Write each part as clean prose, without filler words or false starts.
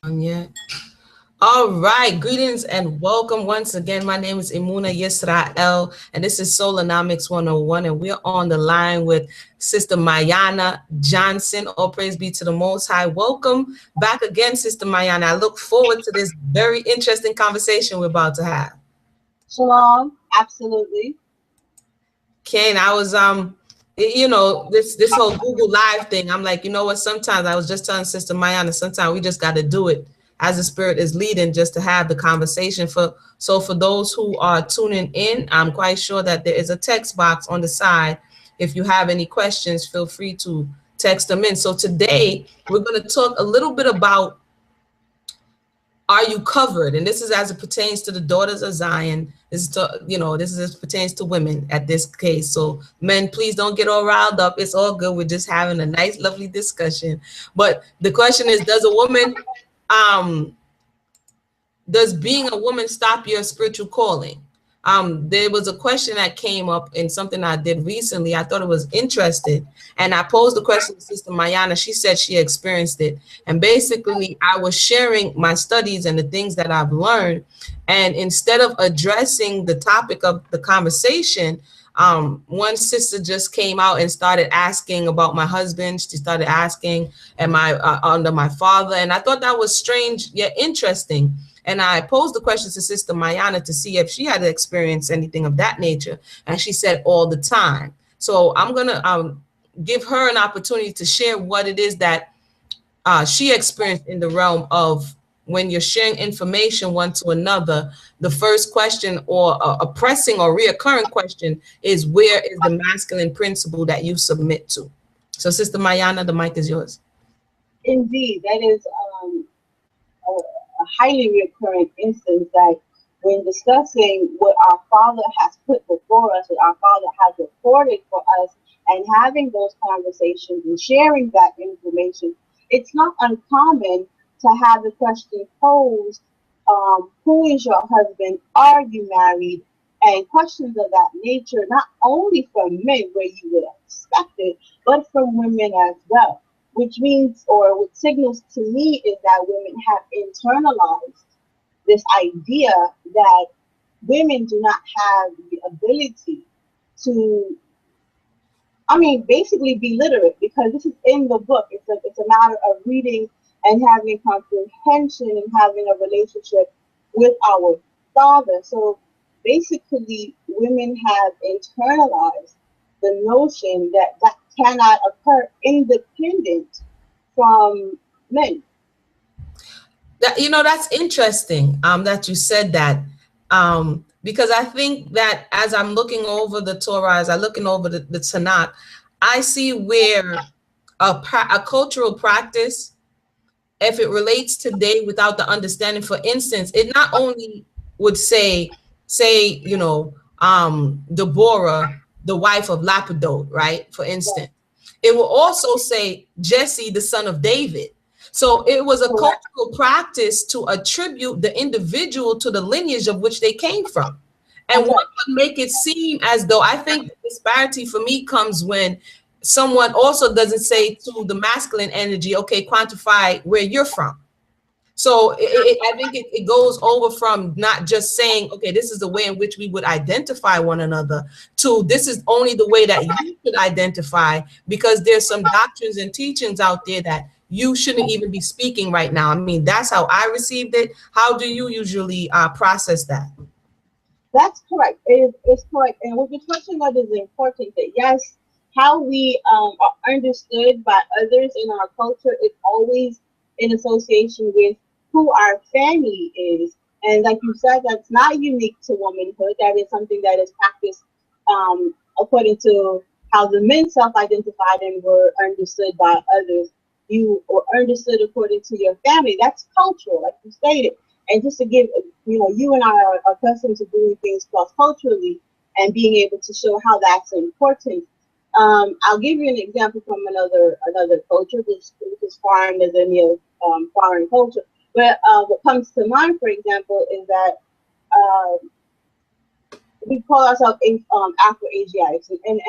Yeah. All right, greetings and welcome once again. My name is Imuna Yisrael, and this is Solonomics 101, and we're on the line with Sister Mayanah Johnson. All praise be to the Most High. Welcome back again, Sister Mayanah. I look forward to this very interesting conversation we're about to have. Shalom, absolutely. Ken, I was this whole Google Live thing. I'm like, you know what? Sometimes I was just telling Sister Mayana, sometimes we just got to do it as the Spirit is leading, just to have the conversation. For those who are tuning in, I'm quite sure that there is a text box on the side. If you have any questions, feel free to text them in. So today we're going to talk a little bit about, are you covered? And this is as it pertains to the daughters of Zion. This is this is as it pertains to women at this case. So men, please don't get all riled up. It's all good. We're just having a nice, lovely discussion. But the question is, um does being a woman stop your spiritual calling? There was a question that came up in something I did recently. I thought it was interesting. And I posed the question to Sister Mayanah. She said she experienced it. And basically, I was sharing my studies and the things that I've learned. And instead of addressing the topic of the conversation, one sister just came out and started asking about my husband. She started asking, am I under my father? And I thought that was strange yet interesting. And I posed the question to Sister Mayanah to see if she had experienced anything of that nature. And she said all the time. So I'm going to give her an opportunity to share what it is that she experienced in the realm of when you're sharing information one to another. The first question, or a pressing or reoccurring question, is where is the masculine principle that you submit to? So Sister Mayanah, the mic is yours. Indeed, that is a highly recurring instance that when discussing what our Father has put before us, what our Father has reported for us, and having those conversations and sharing that information, it's not uncommon to have the question posed, who is your husband? Are you married? And questions of that nature, not only from men where you would expect it, but from women as well. Which means, or what signals to me, is that women have internalized this idea that women do not have the ability to, basically be literate, because this is in the book. It's a matter of reading and having comprehension and having a relationship with our Father. So basically, women have internalized the notion that that cannot occur independent from men. That's interesting that you said that, because I think that as I'm looking over the Torah, as I'm looking over the Tanakh, I see where a cultural practice, if it relates today without the understanding, for instance, it not only would say, Deborah, the wife of Lapidot, right? For instance, it will also say Jesse, the son of David. So it was a cultural practice to attribute the individual to the lineage of which they came from. And one would make it seem as though, I think the disparity for me comes when someone also doesn't say to the masculine energy, okay, quantify where you're from. So I think it goes over from not just saying, okay, this is the way in which we would identify one another, to this is only the way that you should identify, because there's some doctrines and teachings out there that you shouldn't even be speaking right now. I mean, that's how I received it. How do you usually process that? That's correct. It's correct. And with the question that is important, that yes, how we are understood by others in our culture is always in association with who our family is. And like you said, that's not unique to womanhood. That is something that is practiced according to how the men self-identified and were understood by others. You were understood according to your family. That's cultural, like you stated. And just to give, you and I are accustomed to doing things cross-culturally and being able to show how that's important. I'll give you an example from another culture, which is foreign as any foreign culture. But what comes to mind, for example, is that we call ourselves Afro-Asiatics. And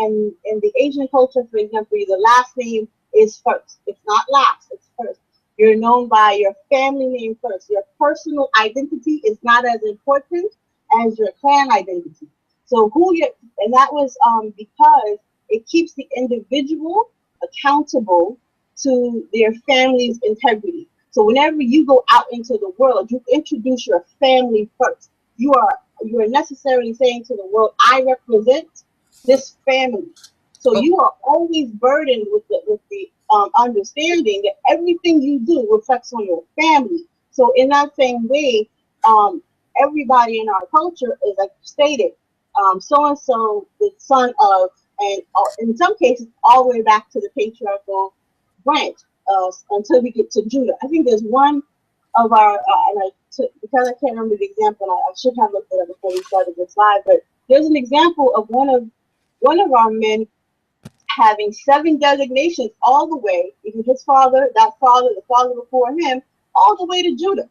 in the Asian culture, for example, the last name is first. It's not last, it's first. You're known by your family name first. Your personal identity is not as important as your clan identity. So who you and that was because it keeps the individual accountable to their family's integrity. So whenever you go out into the world, you introduce your family first. You are necessarily saying to the world, I represent this family. So Okay. you are always burdened with the understanding that everything you do reflects on your family. So in that same way, um, everybody in our culture is like stated, so and so, the son of, and in some cases, all the way back to the patriarchal branch until we get to Judah. I think there's one of our, because I can't remember the example, I should have looked it up before we started this live, but there's an example of one of our men having 7 designations all the way, even his father, that father, the father before him, all the way to Judah.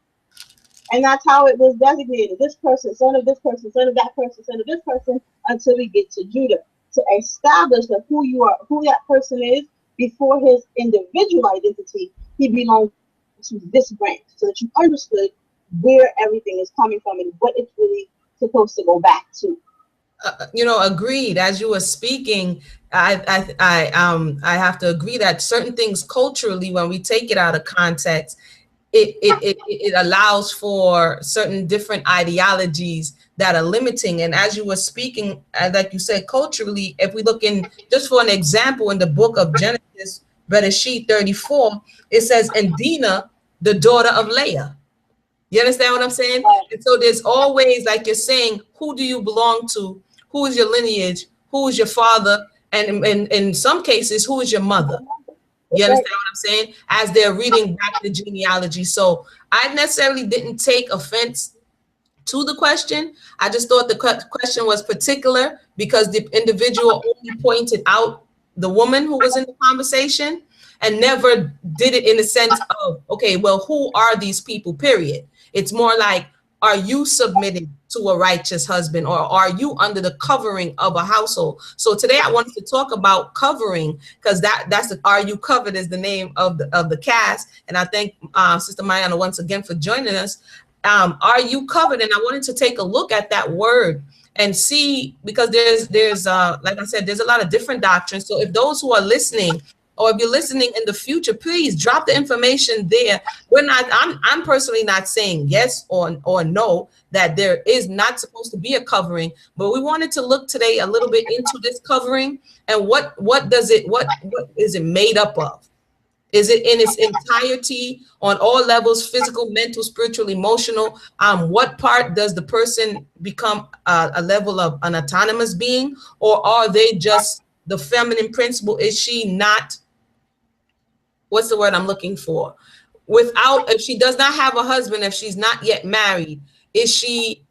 And that's how it was designated. This person, son of this person, son of that person, son of this person, until we get to Judah. To establish that who you are, who that person is, before his individual identity, he belongs to this branch. So that you understood where everything is coming from and what it's really supposed to go back to. Agreed. As you were speaking, I have to agree that certain things culturally, when we take it out of context, it allows for certain different ideologies that are limiting. And as you were speaking, like you said, culturally, if we look in, just for an example, in the book of Genesis, Bereshit 34, it says, and Dinah, the daughter of Leah. You understand what I'm saying? And so there's always, like you're saying, who do you belong to? Who is your lineage? Who is your father? And in some cases, who is your mother? You understand what I'm saying? As they're reading back the genealogy. So I necessarily didn't take offense to the question. I just thought the question was particular because the individual only pointed out the woman who was in the conversation and never did it in the sense of, okay, well, who are these people, period. It's more like, are you submitted to a righteous husband, or are you under the covering of a household? So today I wanted to talk about covering, because that's the Are You Covered is the name of the cast. And I thank Sister Mayanah once again for joining us. Are you covered? And I wanted to take a look at that word and see, because there's like I said, there's a lot of different doctrines. So if those who are listening, or if you're listening in the future, please drop the information there. I'm personally not saying yes or no that there is not supposed to be a covering, but we wanted to look today a little bit into this covering and what is it made up of? Is it in its entirety on all levels, physical, mental, spiritual, emotional? What part does the person become a level of an autonomous being, or are they just the feminine principle? Is she not, what's the word I'm looking for? If she does not have a husband, if she's not yet married, is she,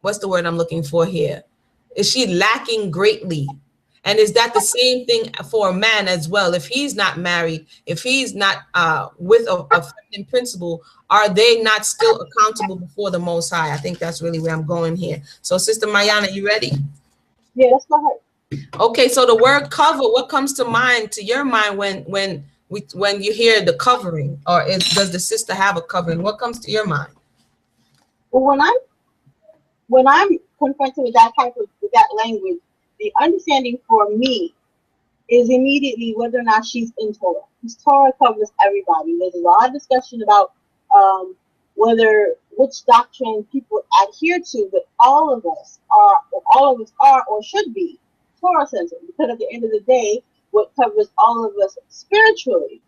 what's the word I'm looking for here? Is she lacking greatly? And is that the same thing for a man as well? If he's not married, if he's not with a feminine principle, are they not still accountable before the Most High? I think that's really where I'm going here. So, Sister Mayanah, you ready? Yeah, let's go ahead. Okay, so the word cover, what comes to mind, to your mind, when you hear the covering, or does the sister have a covering? What comes to your mind? Well, when I'm confronted with that language, the understanding for me is immediately whether or not she's in Torah. Because Torah covers everybody. There's a lot of discussion about which doctrine people adhere to, but all of us are or should be Torah centered. Because at the end of the day, what covers all of us spiritually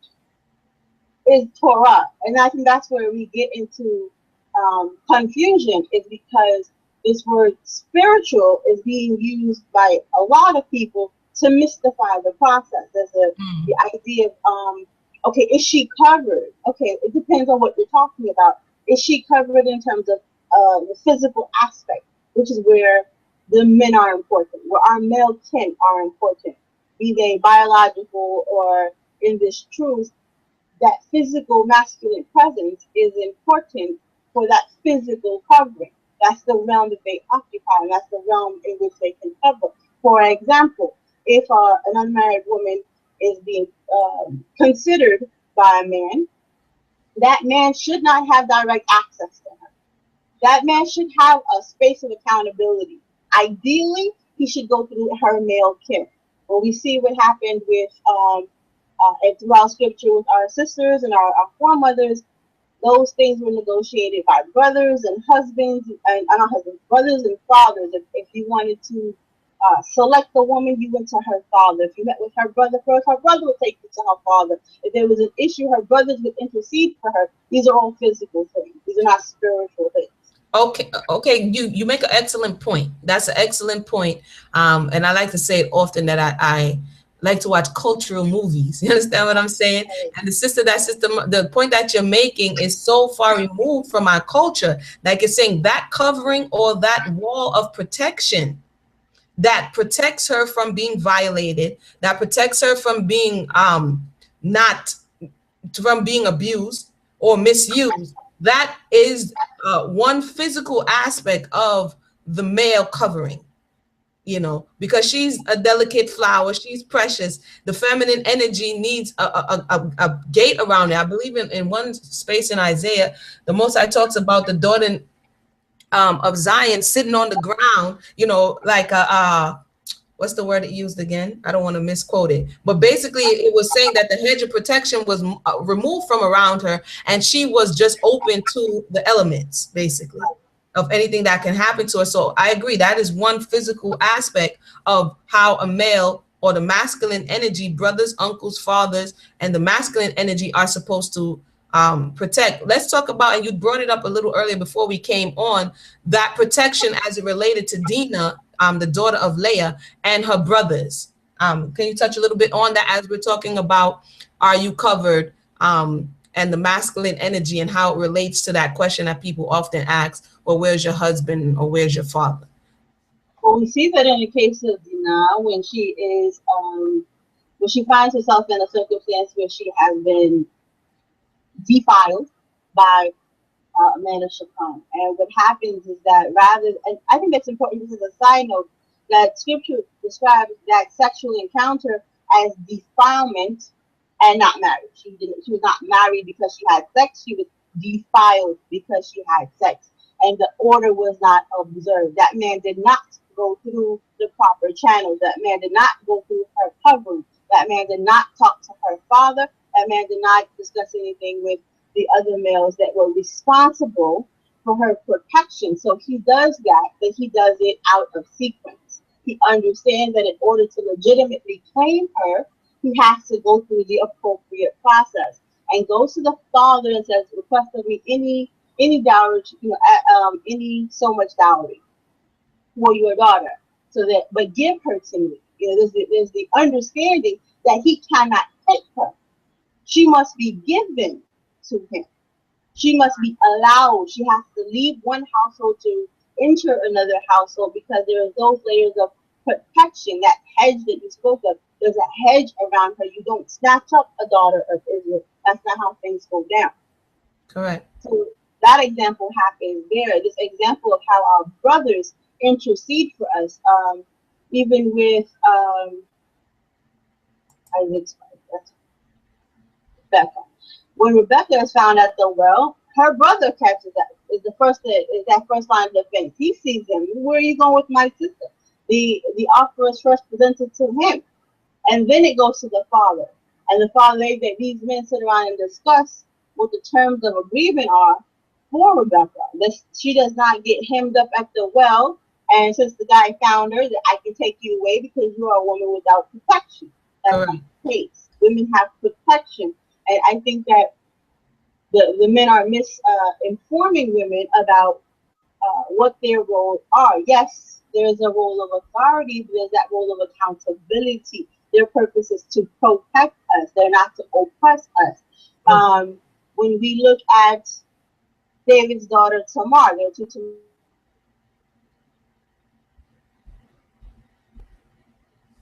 is Torah. And I think that's where we get into confusion, is because this word spiritual is being used by a lot of people to mystify the process. There's the idea of, okay, is she covered? Okay, it depends on what you're talking about. Is she covered in terms of the physical aspect, which is where the men are important, where our male kin are important, be they biological or in this truth, that physical masculine presence is important for that physical covering. That's the realm that they occupy, and that's the realm in which they can cover. For example, if an unmarried woman is being considered by a man, that man should not have direct access to her. That man should have a space of accountability. Ideally, he should go through her male care. When we see what happened with and throughout scripture with our sisters and our foremothers, those things were negotiated by brothers and husbands, and not husbands, brothers and fathers. If you wanted to select a woman, you went to her father. If you met with her brother first, her brother would take you to her father. If there was an issue, her brothers would intercede for her. These are all physical things. These are not spiritual things. Okay, you make an excellent point. That's an excellent point. And I like to say it often that I like to watch cultural movies. You understand what I'm saying? And the point that you're making is so far removed from our culture. Like it's saying that covering or that wall of protection that protects her from being violated, that protects her from being not from being abused or misused. That is one physical aspect of the male covering, you know, because she's a delicate flower, she's precious. The feminine energy needs a gate around it. I believe in one space in Isaiah, the Most High talks about the daughter of Zion sitting on the ground, you know, like what's the word it used again? I don't want to misquote it, but basically it was saying that the hedge of protection was removed from around her, and she was just open to the elements, basically, of anything that can happen to her. So I agree, that is one physical aspect of how a male or the masculine energy, brothers, uncles, fathers, and the masculine energy are supposed to protect. Let's talk about, and you brought it up a little earlier before we came on, that protection as it related to Dinah, the daughter of Leah, and her brothers. Can you touch a little bit on that as we're talking about, are you covered, and the masculine energy and how it relates to that question that people often ask, well, where's your husband or where's your father? Well, we see that in the case of Dinah, when she finds herself in a circumstance where she has been defiled by a man of Shaphan. And what happens is that and I think that's important, this is a side note, that scripture describes that sexual encounter as defilement and not marriage. She was not married because she had sex, she was defiled because she had sex. And the order was not observed. That man did not go through the proper channels. That man did not go through her covering. That man did not talk to her father. That man did not discuss anything with the other males that were responsible for her protection. So he does that, but he does it out of sequence. He understands that in order to legitimately claim her, he has to go through the appropriate process and goes to the father and says, request of me any dowry, any so much dowry for your daughter, so that, but give her to me. You know, there's the understanding that he cannot take her. She must be given to him. She must be allowed. She has to leave one household to enter another household, because there are those layers of protection, that hedge that you spoke of. There's a hedge around her. You don't snatch up a daughter of Israel. That's not how things go down. Correct. So that example happens there. This example of how our brothers intercede for us, even with Isaac's wife, Rebecca. When Rebecca is found at the well, her brother catches that. Is that first line of defense. He sees him. Where are you going with my sister? The offer is first presented to him, and then it goes to the father. And the father, these men sit around and discuss what the terms of agreement are for Rebecca. She does not get hemmed up at the well, and since the guy found her, that I can take you away because you are a woman without protection. That's not the case. Women have protection, and I think that the men are misinforming women about what their roles are. Yes, there's a role of authority, but there's that role of accountability. Their purpose is to protect us. They're not to oppress us. When we look at David's daughter Tamar, there are two.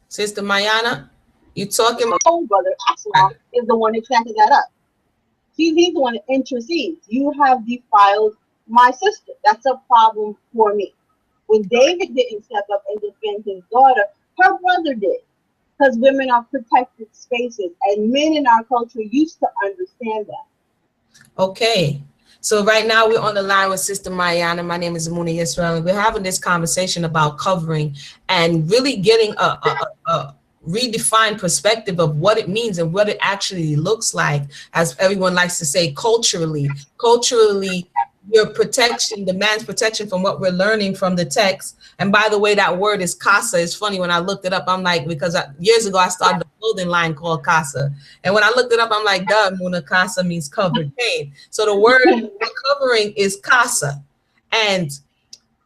Sister Mayanah, you talking about? My own brother Absalom is the one that snatches that up. He's the one that intercedes. You have defiled my sister. That's a problem for me. When David didn't step up and defend his daughter, her brother did. because women are protected spaces, and men in our culture used to understand that. Okay. So right now we're on the line with Sister Mayanah. My name is Manoa Israel, and we're having this conversation about covering and really getting a redefined perspective of what it means and what it actually looks like, as everyone likes to say, culturally. Culturally, your protection, the man's protection from what we're learning from the text. And by the way, that word is casa. It's funny when I looked it up, I'm like, because years ago I started a clothing line called Casa. And when I looked it up, I'm like, duh, Muna, casa means covered. Pain. So the word covering is casa. And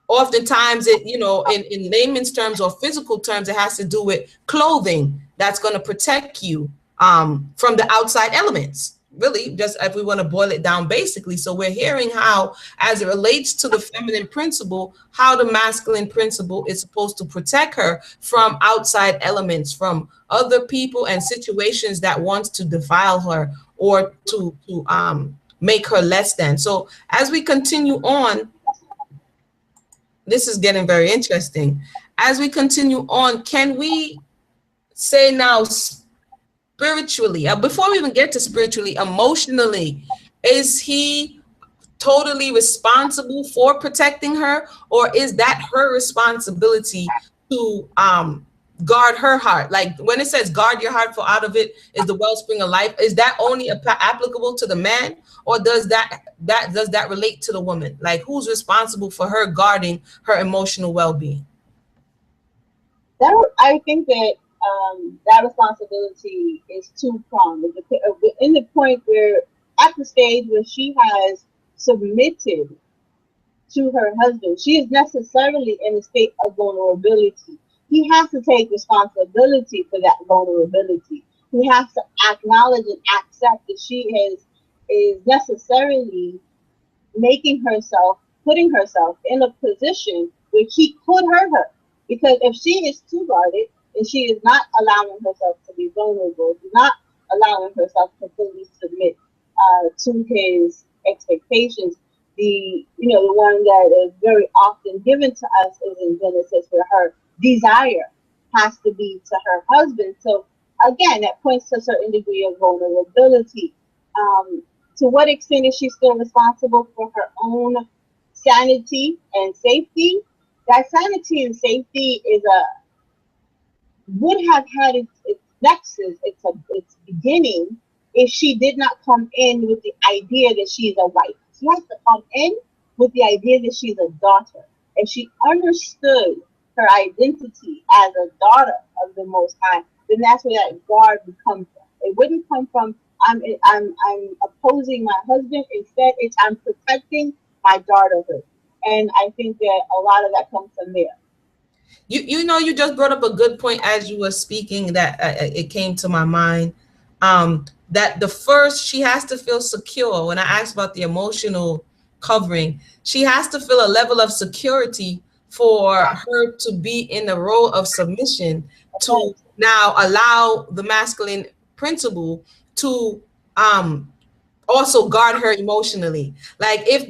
oftentimes it, you know, in layman's terms or physical terms, it has to do with clothing that's going to protect you from the outside elements. Really, just if we want to boil it down basically. So we're hearing how, as it relates to the feminine principle, how the masculine principle is supposed to protect her from outside elements, from other people and situations that wants to defile her or to make her less than. So as we continue on, this is getting very interesting. As we continue on, can we say now spiritually, before we even get to spiritually, emotionally, is he totally responsible for protecting her, or is that her responsibility to guard her heart? Like when it says guard your heart, for out of it is the wellspring of life, is that only applicable to the man, or does that relate to the woman? Like who's responsible for her guarding her emotional well-being? That I think that that responsibility is two-pronged. In the point where, at the stage where she has submitted to her husband, she is necessarily in a state of vulnerability. He has to take responsibility for that vulnerability. He has to acknowledge and accept that she is necessarily making herself, putting herself in a position where he could hurt her. Because if she is too guarded and she is not allowing herself to be vulnerable, not allowing herself to fully submit to his expectations, the one that is very often given to us is in Genesis, where her desire has to be to her husband. So again, that points to a certain degree of vulnerability. To what extent is she still responsible for her own sanity and safety? That sanity and safety would have had its nexus, its beginning, if she did not come in with the idea that she's a wife. She has to come in with the idea that she's a daughter. If she understood her identity as a daughter of the Most High, then that's where that guard would come from. It wouldn't come from I'm opposing my husband. Instead, it's I'm protecting my daughterhood. And I think that a lot of that comes from there. You know, you just brought up a good point as you were speaking, that it came to my mind, that the first, she has to feel secure. When I asked about the emotional covering, she has to feel a level of security for her to be in the role of submission, to now allow the masculine principle to also guard her emotionally. Like if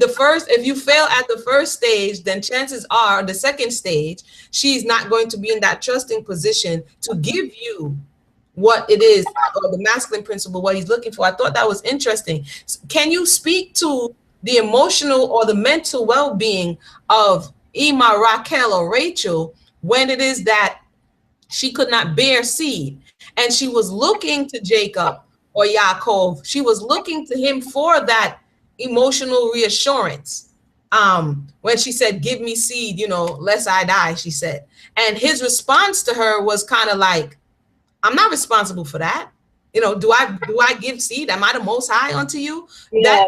you fail at the first stage, then chances are the second stage, she's not going to be in that trusting position to give you what it is, or the masculine principle, what he's looking for. I thought that was interesting. Can you speak to the emotional or the mental well-being of Ima, Raquel, or Rachel when it is that she could not bear seed and she was looking to Jacob or Yaakov? She was looking to him for that emotional reassurance. When she said, give me seed, lest I die, she said. And his response to her was kind of like, I'm not responsible for that. Do I give seed? Am I the Most High unto you? Yeah.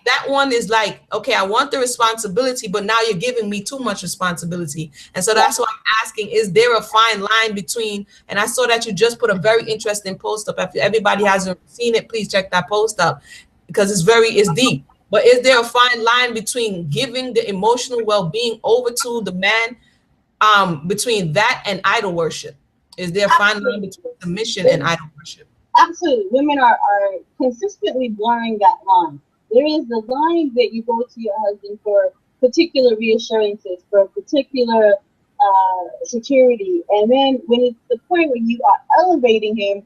That one is like, okay, I want the responsibility, but now you're giving me too much responsibility. And so that's why I'm asking, is there a fine line between, and I saw that you just put a very interesting post up. If everybody hasn't seen it, please check that post up, because it's deep. But is there a fine line between giving the emotional well-being over to the man, between that and idol worship? Is there a fine line between submission and idol worship? Absolutely. Women are consistently blurring that line. There is the line that you go to your husband for particular reassurances, for particular security. And then when it's the point where you are elevating him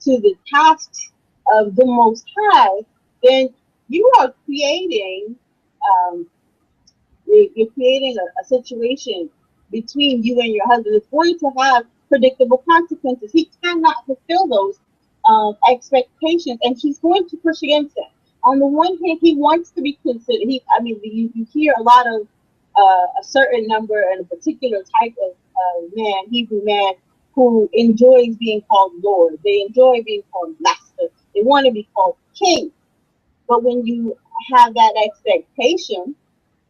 to the tasks of the Most High, then you are creating um, you're creating a situation between you and your husband. It's going to have predictable consequences. He cannot fulfill those expectations, and she's going to push against it. On the one hand, he wants to be considered. You hear a lot of a certain number and a particular type of man, Hebrew man, who enjoys being called Lord. They enjoy being called Master. They want to be called King. But when you have that expectation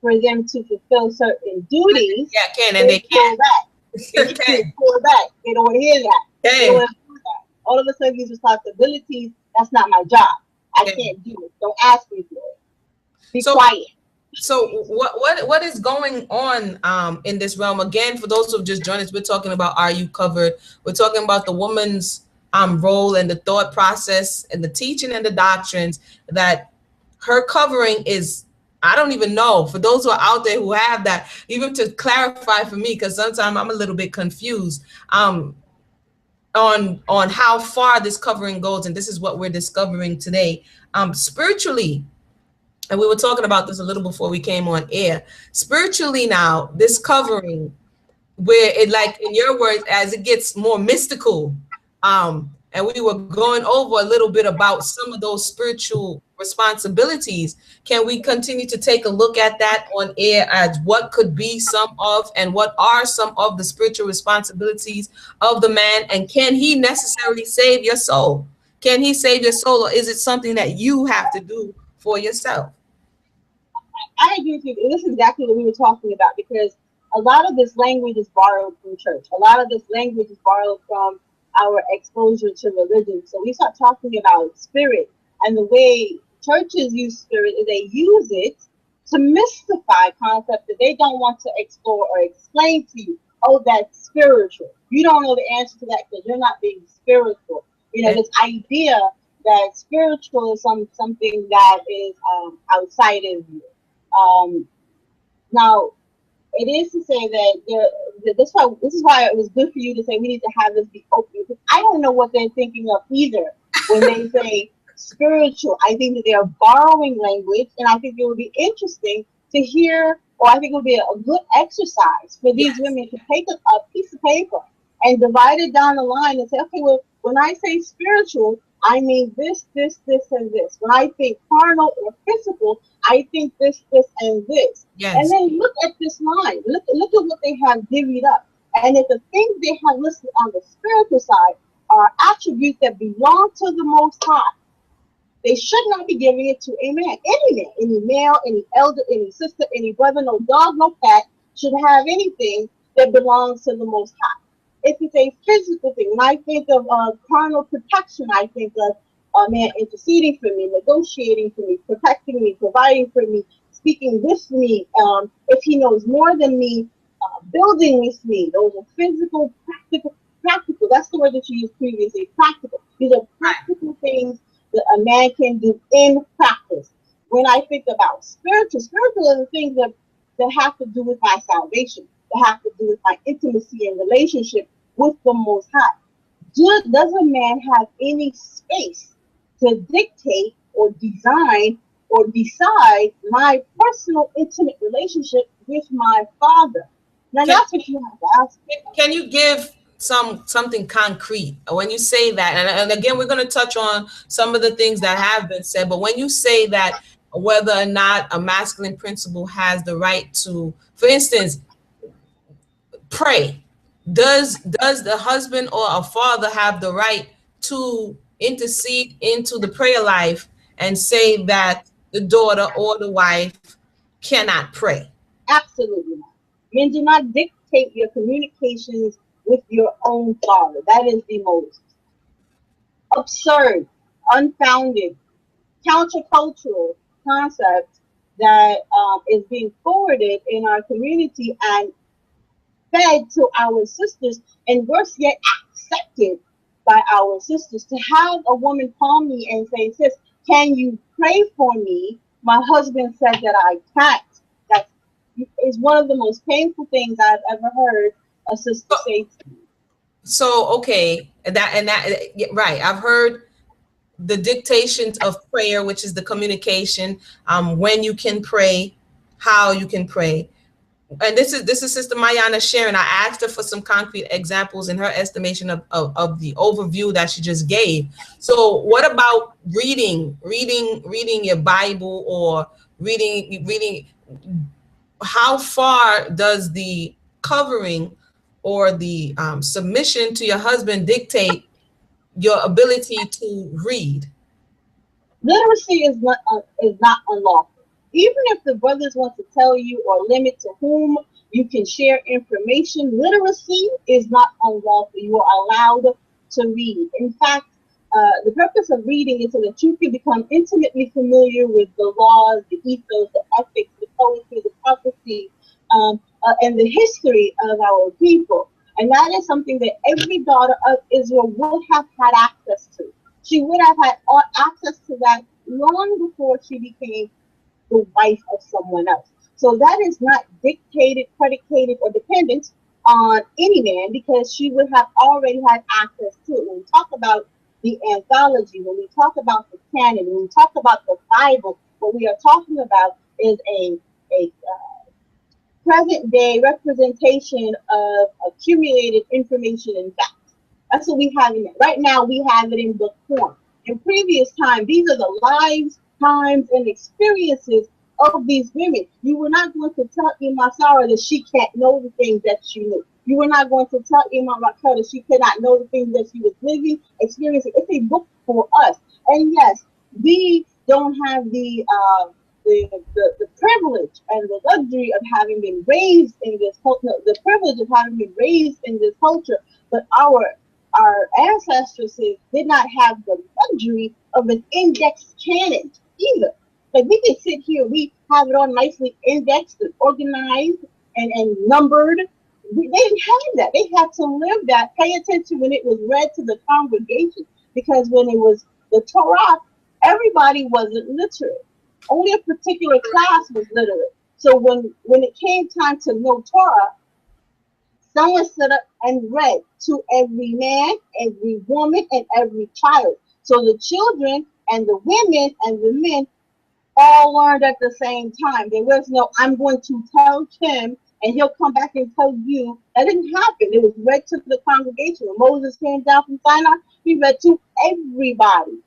for them to fulfill certain duties, yeah, can and they they pull can. back. They pull back. They don't want to hear that. They don't want to hear that. All of a sudden, these responsibilities, that's not my job. I can't do it. Don't ask me for it. Be quiet. So what is going on in this realm? Again, for those who have just joined us, we're talking about Are You Covered? We're talking about the woman's role and the thought process and the teaching and the doctrines that her covering is. I don't even know, for those who are out there who have that, even to clarify for me, because sometimes I'm a little bit confused on how far this covering goes, and this is what we're discovering today. Spiritually, and we were talking about this a little before we came on air. Spiritually now, this covering, where it, like in your words, as it gets more mystical, and we were going over a little bit about some of those spiritual responsibilities. Can we continue to take a look at that on air as what could be some of, and what are some of the spiritual responsibilities of the man? And can he necessarily save your soul? Can he save your soul, or is it something that you have to do for yourself? I agree with you. And this is exactly what we were talking about, because a lot of this language is borrowed from church. A lot of this language is borrowed from our exposure to religion. So we start talking about spirit, and the way churches use spirit is they use it to mystify concepts that they don't want to explore or explain to you. Oh, that's spiritual. You don't know the answer to that because you're not being spiritual. This idea that spiritual is something that is outside of you. Now, it is to say that this is why it was good for you to say we need to have this be open, because I don't know what they're thinking of either when they say spiritual. I think that they are borrowing language, and I think it would be interesting to hear, or I think it would be a good exercise for these women to take a piece of paper and divide it down the line and say, okay, well, when I say spiritual, I mean this, this, this, and this. When I think carnal or physical, I think this, this, and this. Yes. And then look at this line. Look at what they have divvied up. And if the things they have listed on the spiritual side are attributes that belong to the Most High, they should not be giving it to a man. Any male, any elder, any sister, any brother, no dog, no cat should have anything that belongs to the Most High. If it's a physical thing, when I think of carnal protection, I think of a man interceding for me, negotiating for me, protecting me, providing for me, speaking with me. If he knows more than me, building with me. Those are physical, practical. That's the word that you used previously, practical. These are practical things that a man can do in practice. When I think about spiritual are the things that have to do with my salvation, that have to do with my intimacy and relationship with the Most High. Does a man have any space to dictate or design or decide my personal intimate relationship with my Father? Now that's what you have to ask. Can you give something concrete when you say that? And again, we're going to touch on some of the things that have been said, but when you say that, whether or not a masculine principle has the right to, for instance, pray, does the husband or a father have the right to intercede into the prayer life and say that the daughter or the wife cannot pray? Absolutely not. Men do not dictate your communications with your own father. That is the most absurd, unfounded, countercultural concept that is being forwarded in our community and fed to our sisters, and worse yet, accepted by our sisters. To have a woman call me and say, sis, can you pray for me? My husband said that I can't. That is one of the most painful things I've ever heard a sister say to you. So okay, that right. I've heard the dictations of prayer, which is the communication, when you can pray, how you can pray. And this is Sister Mayanah sharing. I asked her for some concrete examples in her estimation of the overview that she just gave. So what about reading your Bible, or reading? How far does the covering or the submission to your husband dictate your ability to read? Literacy is not unlawful. Even if the brothers want to tell you or limit to whom you can share information, literacy is not unlawful. You are allowed to read. In fact, the purpose of reading is so that you can become intimately familiar with the laws, the ethos, the ethics, the poetry, the prophecy, and the history of our people. And that is something that every daughter of Israel would have had access to. She would have had access to that long before she became the wife of someone else. So that is not dictated, predicated, or dependent on any man, because she would have already had access to it. When we talk about the anthology, when we talk about the canon, when we talk about the Bible, what we are talking about is a present day representation of accumulated information and facts. That's what we have in it. Right now, we have it in book form. In previous time, these are the lives, times, and experiences of these women. You were not going to tell Imam Sarah that she can't know the things that she knew. You were not going to tell Imam Raquel that she cannot know the things that she was living, experiencing. It's a book for us. And yes, we don't have the privilege and the luxury of having been raised in this culture, the privilege of having been raised in this culture, but our ancestors did not have the luxury of an indexed canon either. Like, we can sit here, we have it all nicely indexed and organized and numbered. They didn't have that. They had to live that, pay attention when it was read to the congregation, because when it was the Torah, everybody wasn't literate. Only a particular class was literate. So when it came time to know Torah, someone stood up and read to every man, every woman, and every child. So the children and the women and the men all learned at the same time. There was no, I'm going to tell him and he'll come back and tell you. That didn't happen. It was read to the congregation. When Moses came down from Sinai, he read to everybody.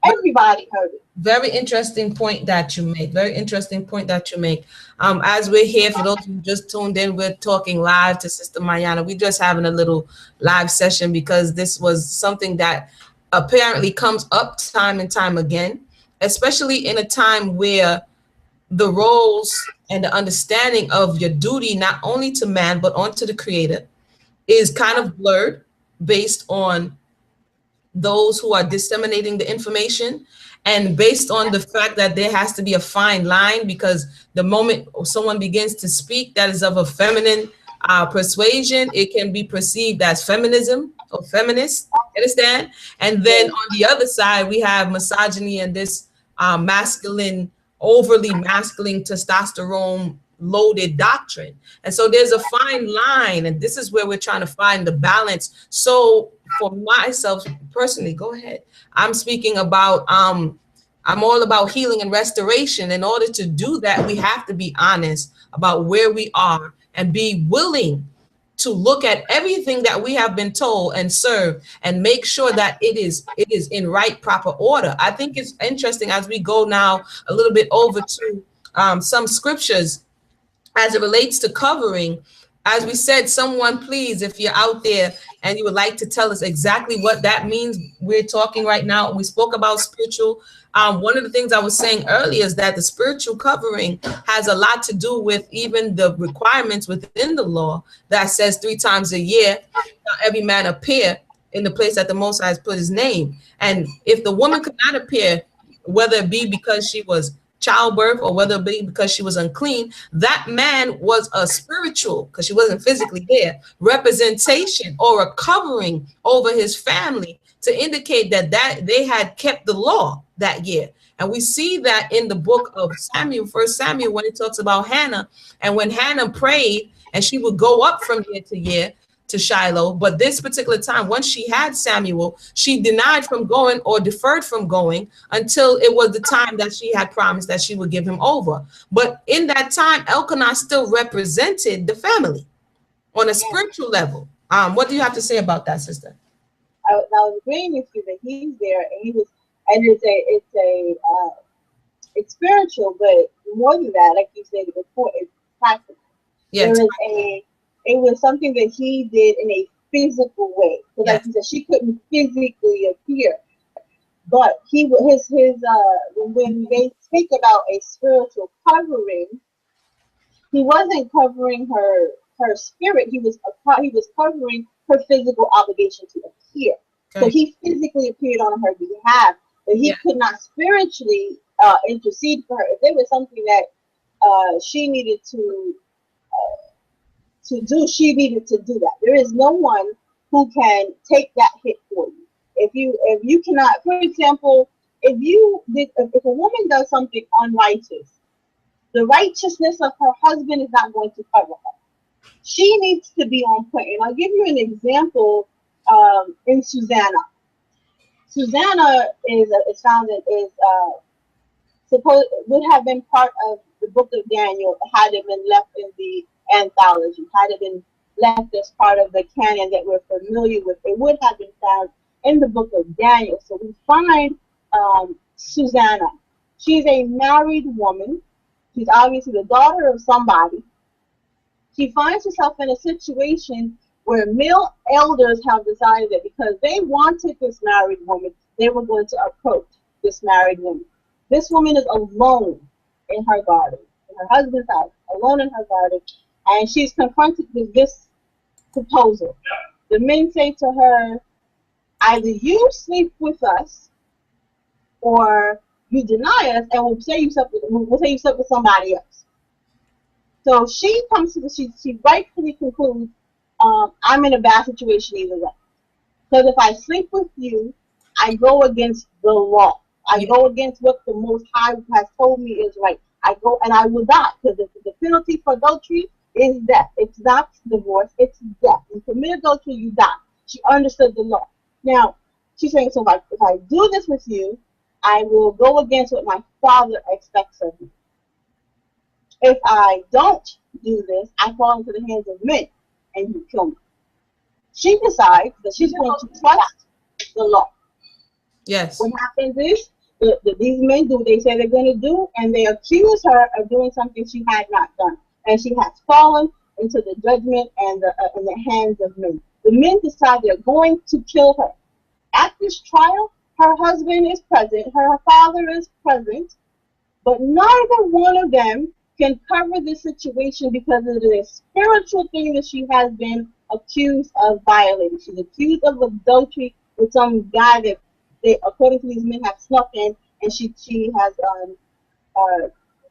Everybody heard it. Very interesting point that you make. Very interesting point that you make. As we're here, for those who just tuned in, we're talking live to Sister Mayanah. We're just having a little live session because this was something that apparently comes up time and time again, especially in a time where the roles and the understanding of your duty, not only to man, but onto the Creator, is kind of blurred based on those who are disseminating the information, and based on the fact that there has to be a fine line, because the moment someone begins to speak that is of a feminine persuasion, it can be perceived as feminism or feminist, understand? And then on the other side, we have misogyny and this masculine, overly masculine, testosterone loaded doctrine. And so there's a fine line, and this is where we're trying to find the balance. So for myself personally, go ahead. I'm speaking about, I'm all about healing and restoration. In order to do that, we have to be honest about where we are and be willing to look at everything that we have been told and serve and make sure that it is in right, proper order. I think it's interesting as we go now a little bit over to some scriptures as it relates to covering. As we said, someone please, if you're out there and you would like to tell us exactly what that means. We're talking right now, we spoke about spiritual. One of the things I was saying earlier is that the spiritual covering has a lot to do with even the requirements within the law that says 3 times a year, every man appear in the place that the Most High has put his name. And if the woman could not appear, whether it be because she was childbirth or whether it be because she was unclean, that man was a spiritual, because she wasn't physically there, representation or a covering over his family to indicate that they had kept the law that year. And we see that in the book of Samuel, First Samuel, when it talks about Hannah. And when Hannah prayed, and she would go up from year to year to Shiloh, but this particular time, once she had Samuel, she denied from going or deferred from going until it was the time that she had promised that she would give him over. But in that time, Elkanah still represented the family on a spiritual level. What do you have to say about that, sister? I was agreeing with you that he's there, and he was, and it's spiritual, but more than that, like you said before, it's practical. Yes. It was something that he did in a physical way. So like you said, she couldn't physically appear, but when they speak about a spiritual covering, he wasn't covering her spirit. He was covering her physical obligation to appear. Okay. So he physically appeared on her behalf, but he could not spiritually intercede for her. If there was something that she needed to do, she needed to do that. There is no one who can take that hit for you. If you cannot, for example, if a woman does something unrighteous, the righteousness of her husband is not going to cover her. She needs to be on point. And I'll give you an example in Susanna. Susanna would have been part of the book of Daniel had it been left in the anthology, had it been left as part of the canon that we're familiar with. It would have been found in the book of Daniel. So we find Susanna. She's a married woman. She's obviously the daughter of somebody. She finds herself in a situation where male elders have decided that because they wanted this married woman, they were going to approach this married woman. This woman is alone in her garden, in her husband's house, alone in her garden, and she's confronted with this proposal. The men say to her, either you sleep with us or you deny us, and we'll say you slept with somebody else. So she comes to she rightfully concludes, I'm in a bad situation either way. Because if I sleep with you, I go against the law. I go against what the Most High has told me is right. I go and I will die, because the penalty for adultery is death. It's not divorce, it's death. You commit adultery, you die. She understood the law. Now, she's saying, so if I do this with you, I will go against what my father expects of me. If I don't do this, I fall into the hands of men and you kill me. She decides that she's going to trust the law. Yes. What happens is these men do what they say they're going to do, and they accuse her of doing something she had not done. And she has fallen into the judgment and the hands of men. The men decide they're going to kill her. At this trial, her husband is present, her father is present, but neither one of them can cover this situation because it is a spiritual thing that she has been accused of violating. She's accused of adultery with some guy that they, according to these men, have snuck in, and she has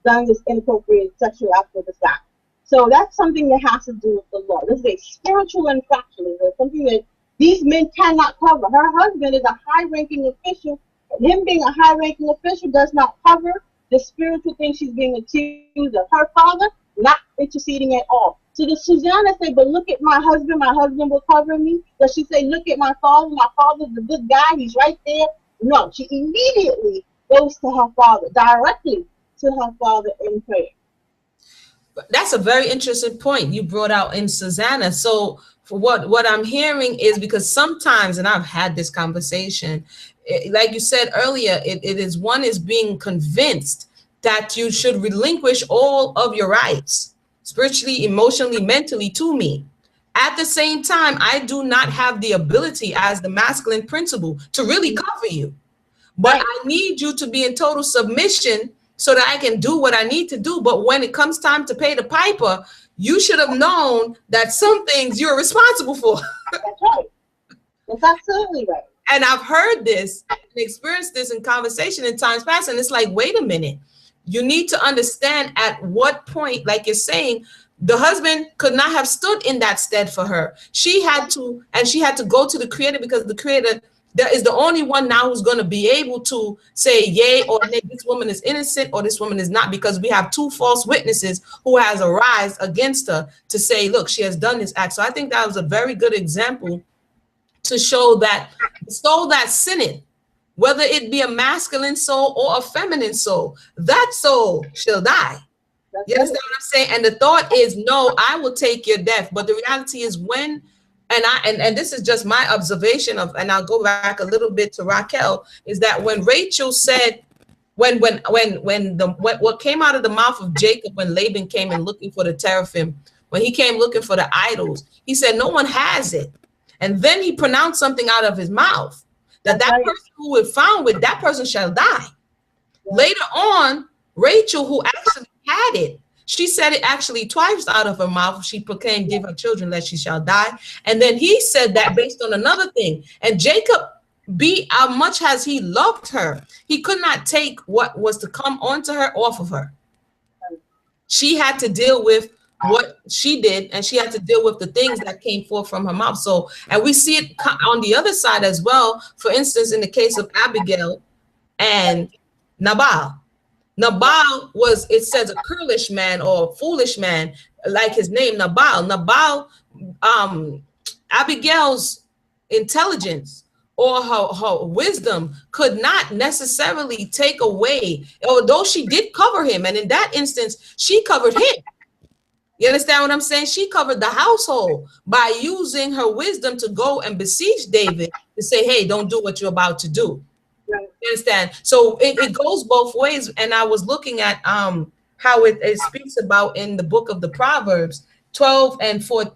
done this inappropriate sexual act with this guy. So that's something that has to do with the law. This is a spiritual infraction. It's something that these men cannot cover. Her husband is a high-ranking official, and him being a high-ranking official does not cover the spiritual thing she's being accused of. Her father, not interceding at all. So does Susanna say, but look at my husband will cover me? Does she say, look at my father's a good guy, he's right there? No, she immediately goes to her father, directly to her father in prayer. That's a very interesting point you brought out in Susanna. So for what I'm hearing is, because sometimes, and I've had this conversation, like you said earlier, it is one is being convinced that you should relinquish all of your rights, spiritually, emotionally, mentally, to me. At the same time, I do not have the ability as the masculine principle to really cover you. But I need you to be in total submission so that I can do what I need to do. But when it comes time to pay the piper, you should have known that some things you're responsible for. That's right. That's absolutely right. And I've heard this and experienced this in conversation in times past. And it's like, wait a minute. You need to understand at what point, like you're saying, the husband could not have stood in that stead for her. She had to go to the Creator, because the Creator that is the only one now who's going to be able to say yay or nay, this woman is innocent or this woman is not, because we have two false witnesses who has arise against her to say, look, she has done this act. So I think that was a very good example to show that the soul that sinneth, whether it be a masculine soul or a feminine soul, that soul shall die. You understand what I'm saying? And the thought is, no, I will take your death. But the reality is when, and this is just my observation of, and I'll go back a little bit to Raquel, is that when Rachel said, what came out of the mouth of Jacob when Laban came and looking for the teraphim, when he came looking for the idols, he said, no one has it. And then he pronounced something out of his mouth that person who is found with, that person shall die. Later on, Rachel, who actually had it, she said it actually twice out of her mouth. She proclaimed, give her children lest she shall die. And then he said that based on another thing. And Jacob, be how much has he loved her, he could not take what was to come onto her off of her. She had to deal with what she did, and she had to deal with the things that came forth from her mouth. So, and we see it on the other side as well. For instance, in the case of Abigail and Nabal. Nabal was, it says, a curlish man or a foolish man, like his name, Nabal. Nabal, Abigail's intelligence or her wisdom could not necessarily take away, although she did cover him. And in that instance, she covered him. You understand what I'm saying? She covered the household by using her wisdom to go and besiege David to say, hey, don't do what you're about to do. Right. You understand? So it goes both ways. And I was looking at how it speaks about in the book of the Proverbs 12 and 4.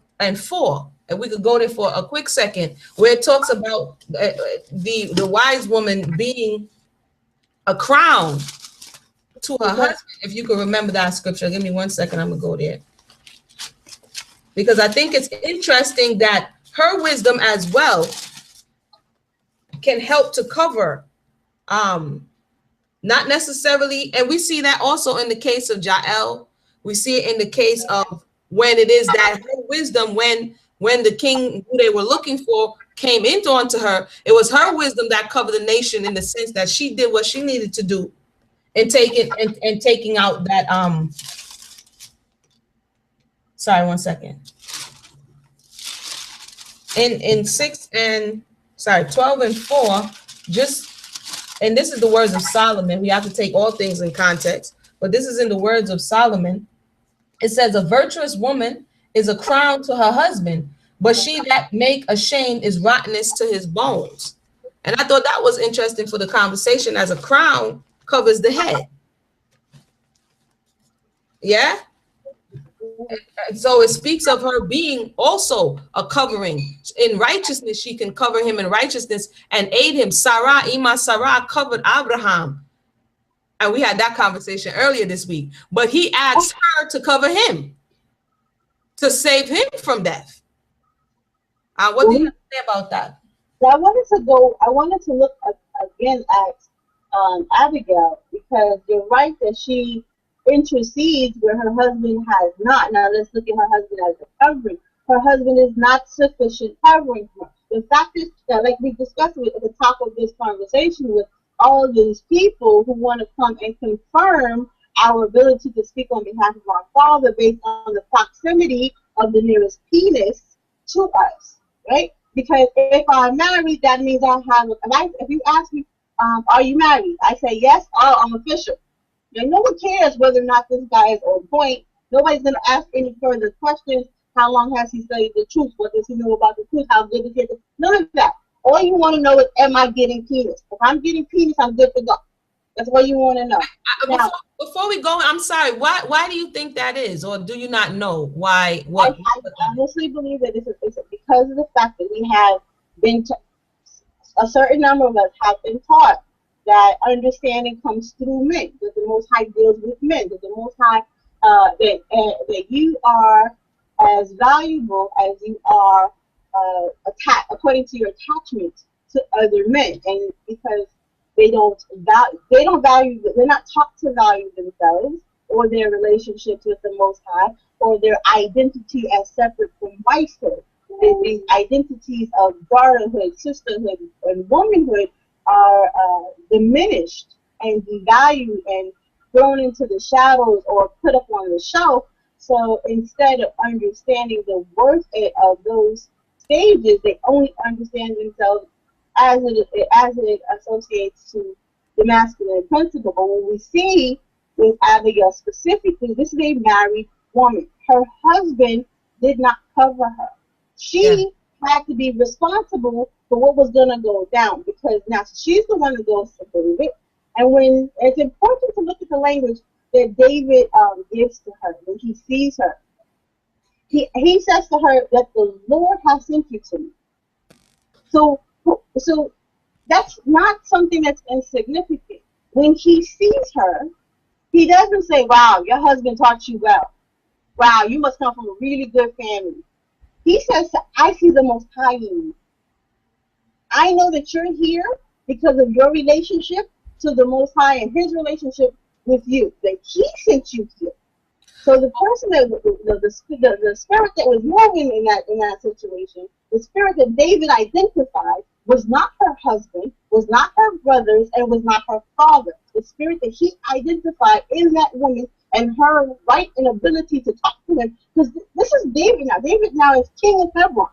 And we could go there for a quick second, where it talks about the wise woman being a crown to her husband. If you can remember that scripture, give me 1 second. I'm gonna go there. Because I think it's interesting that her wisdom as well can help to cover, not necessarily, and we see that also in the case of Jael. We see it in the case of when it is that her wisdom, when the king who they were looking for came onto her, it was her wisdom that covered the nation, in the sense that she did what she needed to do and taking out that sorry, 1 second. In 12 and 4, and this is the words of Solomon. We have to take all things in context, but this is in the words of Solomon. It says, a virtuous woman is a crown to her husband, but she that make ashamed is rottenness to his bones. And I thought that was interesting for the conversation, as a crown covers the head. Yeah. And so it speaks of her being also a covering. In righteousness, she can cover him in righteousness and aid him. Sarah covered Abraham. And we had that conversation earlier this week. But he asked her to cover him, to save him from death. What do you say about that? So I wanted to look again at Abigail, because you're right that she intercedes where her husband has not. Now let's look at her husband as a covering. Her husband is not sufficient covering for her. The fact is that, like we discussed at the top of this conversation, with all of these people who want to come and confirm our ability to speak on behalf of our Father based on the proximity of the nearest penis to us, right? Because if I'm married, that means I have, if you ask me, are you married? I say yes, oh, I'm official. Now, no one cares whether or not this guy is on point. Nobody's going to ask any further questions. How long has he studied the truth? What does he know about the truth? How good is he? None of that. All you want to know is, am I getting penis? If I'm getting penis, I'm good to go. That's what you want to know. Now, before we go, I'm sorry. Why do you think that is, or do you not know why? I honestly believe that it's because of the fact that we have been a certain number of us have been taught that understanding comes through men, that the Most High deals with men, that the Most High, that you are as valuable as you are according to your attachment to other men, and because they're not taught to value themselves or their relationships with the Most High or their identity as separate from wifehood. these identities of daughterhood, sisterhood, and womanhood are diminished and devalued and thrown into the shadows or put up on the shelf. So instead of understanding the worth of those stages, they only understand themselves as it associates to the masculine principle. But when we see with Abigail specifically, this is a married woman. Her husband did not cover her. Yeah. She had to be responsible for what was going to go down because now she's the one that goes to believe it. And when it's important to look at the language that David gives to her when he sees her, he says to her that the Lord has sent you to me. So that's not something that's insignificant. When he sees her, he doesn't say, "Wow, your husband taught you well. Wow, you must come from a really good family." He says, "I see the Most High in you. I know that you're here because of your relationship to the Most High and His relationship with you. That He sent you here." So the person that the spirit that was moving in that situation, the spirit that David identified, was not her husband, was not her brothers, and was not her father. The spirit that he identified in that woman and her right and ability to talk to him, because this is David now. David now is king of Hebron.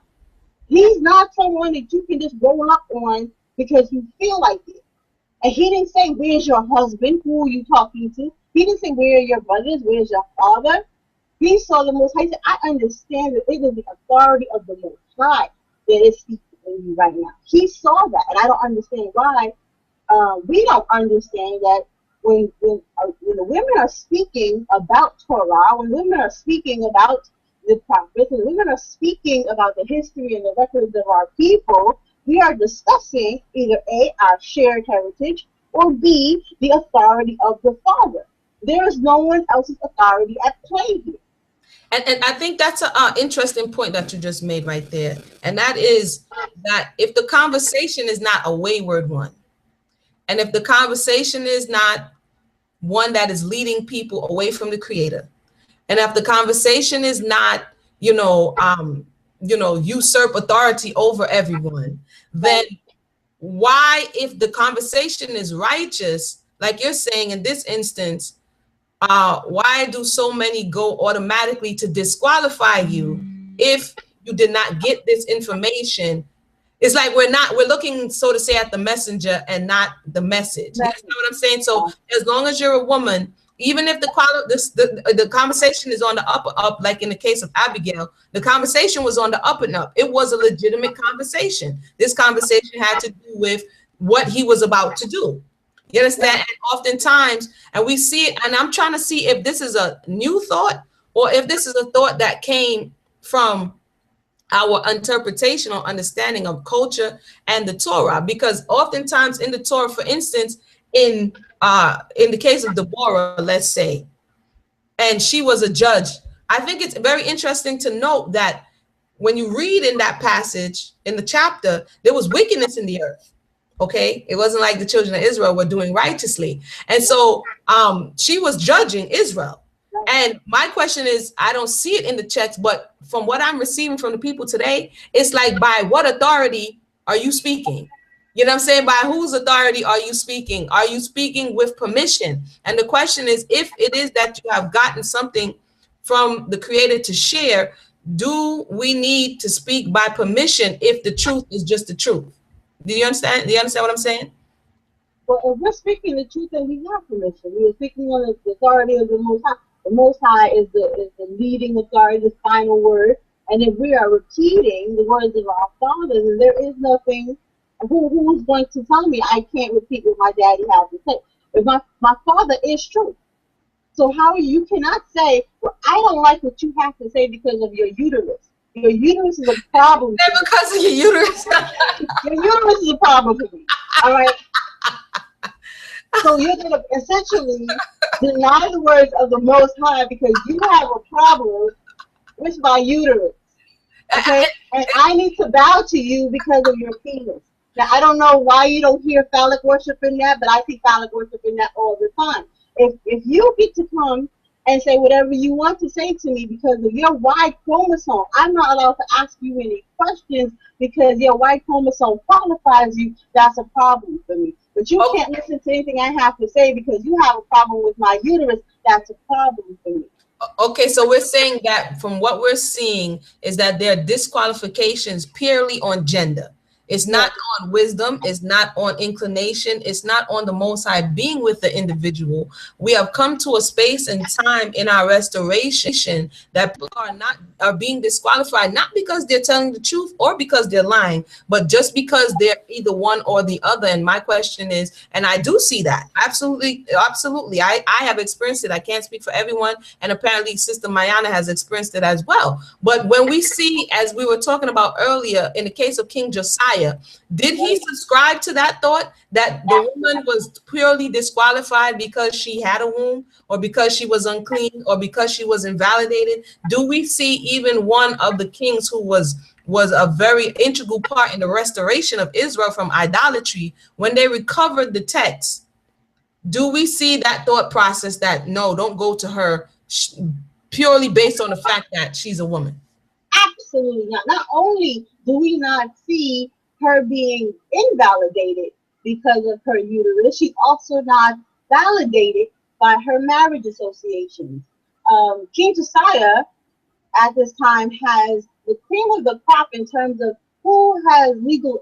He's not someone that you can just roll up on because you feel like it. And he didn't say, "Where's your husband? Who are you talking to?" He didn't say, "Where are your brothers? Where's your father?" He saw the Most High. He said, "I understand that it is the authority of the Most High that is speaking in you right now." He saw that, and I don't understand why we don't understand that when the women are speaking about Torah, when women are speaking about the prophets, and women are speaking about the history and the records of our people, we are discussing either A, our shared heritage, or B, the authority of the Father. There is no one else's authority at play here. And I think that's an interesting point that you just made right there. And that is that if the conversation is not a wayward one, and if the conversation is not one that is leading people away from the Creator, and if the conversation is not, usurp authority over everyone, then why, if the conversation is righteous, like you're saying in this instance, why do so many go automatically to disqualify you if you did not get this information? It's like we're looking, so to say, at the messenger and not the message. You know what I'm saying? So as long as you're a woman, even if the conversation is on the up, like in the case of Abigail, the conversation was on the up and up. It was a legitimate conversation. This conversation had to do with what he was about to do. You understand? And oftentimes, and we see it, and I'm trying to see if this is a new thought or if this is a thought that came from our interpretation or understanding of culture and the Torah, because oftentimes in the Torah, for instance, in the case of Deborah, let's say, and she was a judge, I think it's very interesting to note that when you read in that passage in the chapter, there was wickedness in the earth. Okay, it wasn't like the children of Israel were doing righteously, and so she was judging Israel. And my question is, I don't see it in the text, but from what I'm receiving from the people today, it's like, by what authority are you speaking? You know what I'm saying? By whose authority are you speaking? Are you speaking with permission? And the question is, if it is that you have gotten something from the Creator to share, do we need to speak by permission if the truth is just the truth? Do you understand? Do you understand what I'm saying? Well, if we're speaking the truth, then we have permission. We are speaking on the authority of the Most High. The Most High is the leading authority, the final word. And if we are repeating the words of our fathers, and there is nothing, who's going to tell me I can't repeat what my daddy has to say? If my father is true. So how you cannot say, well, I don't like what you have to say because of your uterus. Your uterus is a problem. Because of your uterus. Your uterus is a problem for me. All right. So you're going to essentially deny the words of the Most High because you have a problem with my uterus. Okay? And I need to bow to you because of your penis. Now, I don't know why you don't hear phallic worship in that, but I see phallic worship in that all the time. If you get to come and say whatever you want to say to me because of your Y chromosome. I'm not allowed to ask you any questions because your Y chromosome qualifies you. That's a problem for me. But you Okay. can't listen to anything I have to say because you have a problem with my uterus. That's a problem for me. Okay, so we're saying that from what we're seeing is that there are disqualifications purely on gender. It's not Yes. on wisdom, it's not on inclination, it's not on the Most High being with the individual. We have come to a space and time in our restoration that people are being disqualified, not because they're telling the truth or because they're lying, but just because they're either one or the other. And my question is, and I do see that absolutely, absolutely. I have experienced it. I can't speak for everyone, and apparently Sister Mayanah has experienced it as well. But when we see, as we were talking about earlier, in the case of King Josiah, did he subscribe to that thought that the woman was purely disqualified because she had a womb, or because she was unclean, or because she was invalidated? Do we see even one of the kings who was a very integral part in the restoration of Israel from idolatry, when they recovered the text? Do we see that thought process that no, don't go to her purely based on the fact that she's a woman? Absolutely not. Not only do we not see her being invalidated because of her uterus, she's also not validated by her marriage associations. King Josiah at this time has the cream of the crop in terms of who has legal,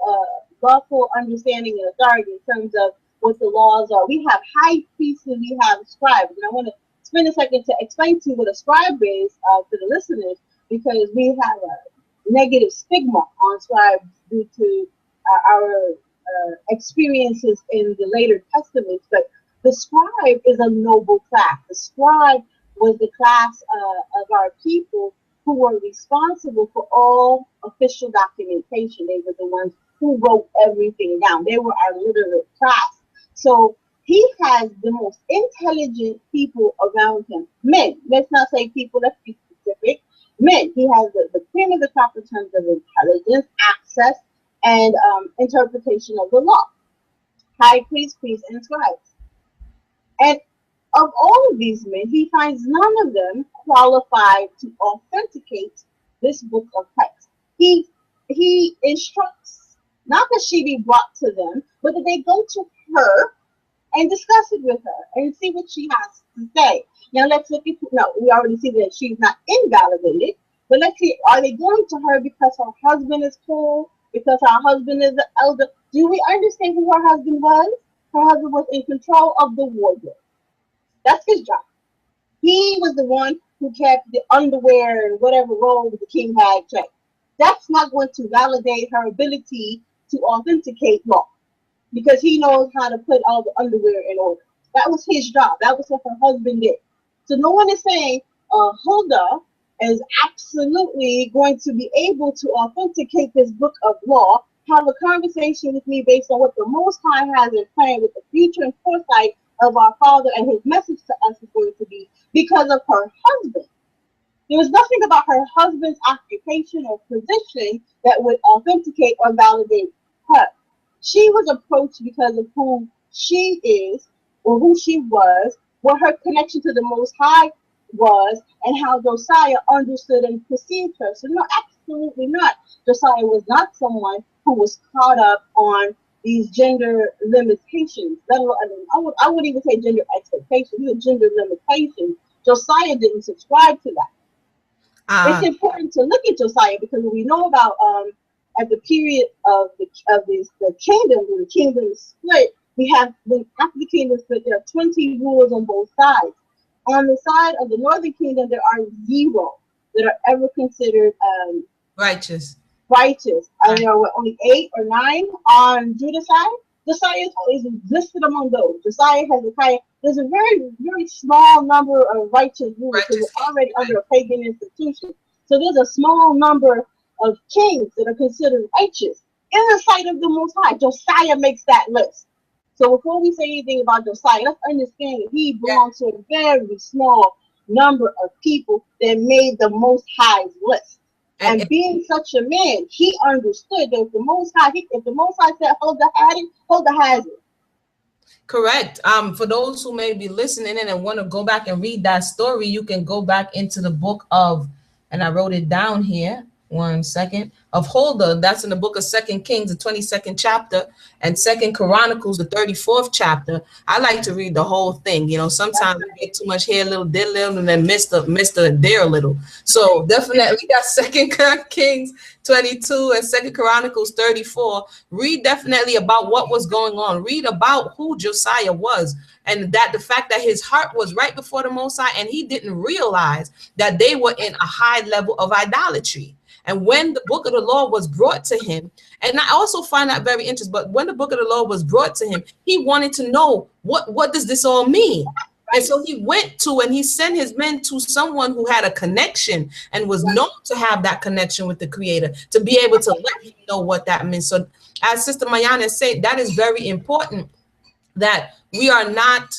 lawful understanding and authority in terms of what the laws are. We have high priests and we have scribes. And I want to spend a second to explain to you what a scribe is to the listeners, because we have a negative stigma on scribes due to our experiences in the later testaments. But the scribe is a noble class. The scribe was the class of our people who were responsible for all official documentation. They were the ones who wrote everything down. They were our literate class. So he has the most intelligent people around him. Men. Let's not say people, let's be specific. Men. He has the cream of the crop in terms of intelligence, access, and interpretation of the law. High priest, priests, and scribes. And of all of these men, he finds none of them qualified to authenticate this book of text. He instructs not that she be brought to them, but that they go to her and discuss it with her and see what she has to say. Now let's look at, no, we already see that she's not invalidated, but let's see, are they going to her because her husband is cool, because her husband is the elder? Do we understand who her husband was? Her husband was in control of the wardrobe. That's his job. He was the one who kept the underwear and whatever robe the king had checked. That's not going to validate her ability to authenticate law, because he knows how to put all the underwear in order. That was his job. That was what her husband did. So no one is saying Huldah is absolutely going to be able to authenticate this book of law, have a conversation with me based on what the Most High has in plan with the future and foresight of our Father, and his message to us is going to be because of her husband. There was nothing about her husband's occupation or position that would authenticate or validate her. She was approached because of who she is, or who she was, what her connection to the Most High was, and how Josiah understood and perceived her. So no, absolutely not. Josiah was not someone who was caught up on these gender limitations. I wouldn't even say gender expectations, these are gender limitations. Josiah didn't subscribe to that. It's important to look at Josiah, because we know about at the period of the kingdom, when the kingdom split, we have, when after the kingdom split, there are 20 rulers on both sides. On the side of the northern kingdom, there are 0 that are ever considered righteous. And there were only 8 or 9 on Judah's side. Josiah is listed among those. Josiah has there's a very, very small number of righteous rulers who are already under a pagan institution. So there's a small number of kings that are considered righteous in the sight of the Most High. Josiah makes that list. So before we say anything about Josiah, let's understand that he belongs to a very small number of people that made the Most High's list. And being such a man, he understood that if the Most High said Huldah had it, Huldah has it. Correct. For those who may be listening in and want to go back and read that story, you can go back into the book of, and I wrote it down here. One second. Of Huldah. That's in the book of Second Kings, the 22nd chapter, and Second Chronicles, the 34th chapter. I like to read the whole thing. You know, sometimes we get too much here, a little, there, little, and then miss the there a little. So definitely got Second Kings 22 and Second Chronicles 34. Read definitely about what was going on. Read about who Josiah was, and that the fact that his heart was right before the Most High, and he didn't realize that they were in a high level of idolatry. And when the book of the law was brought to him, and I also find that very interesting, but when the book of the law was brought to him, he wanted to know what does this all mean? And so he went to, and he sent his men to someone who had a connection and was known to have that connection with the Creator, to be able to let him know what that means. So as Sister Mayanah said, that is very important, that we are not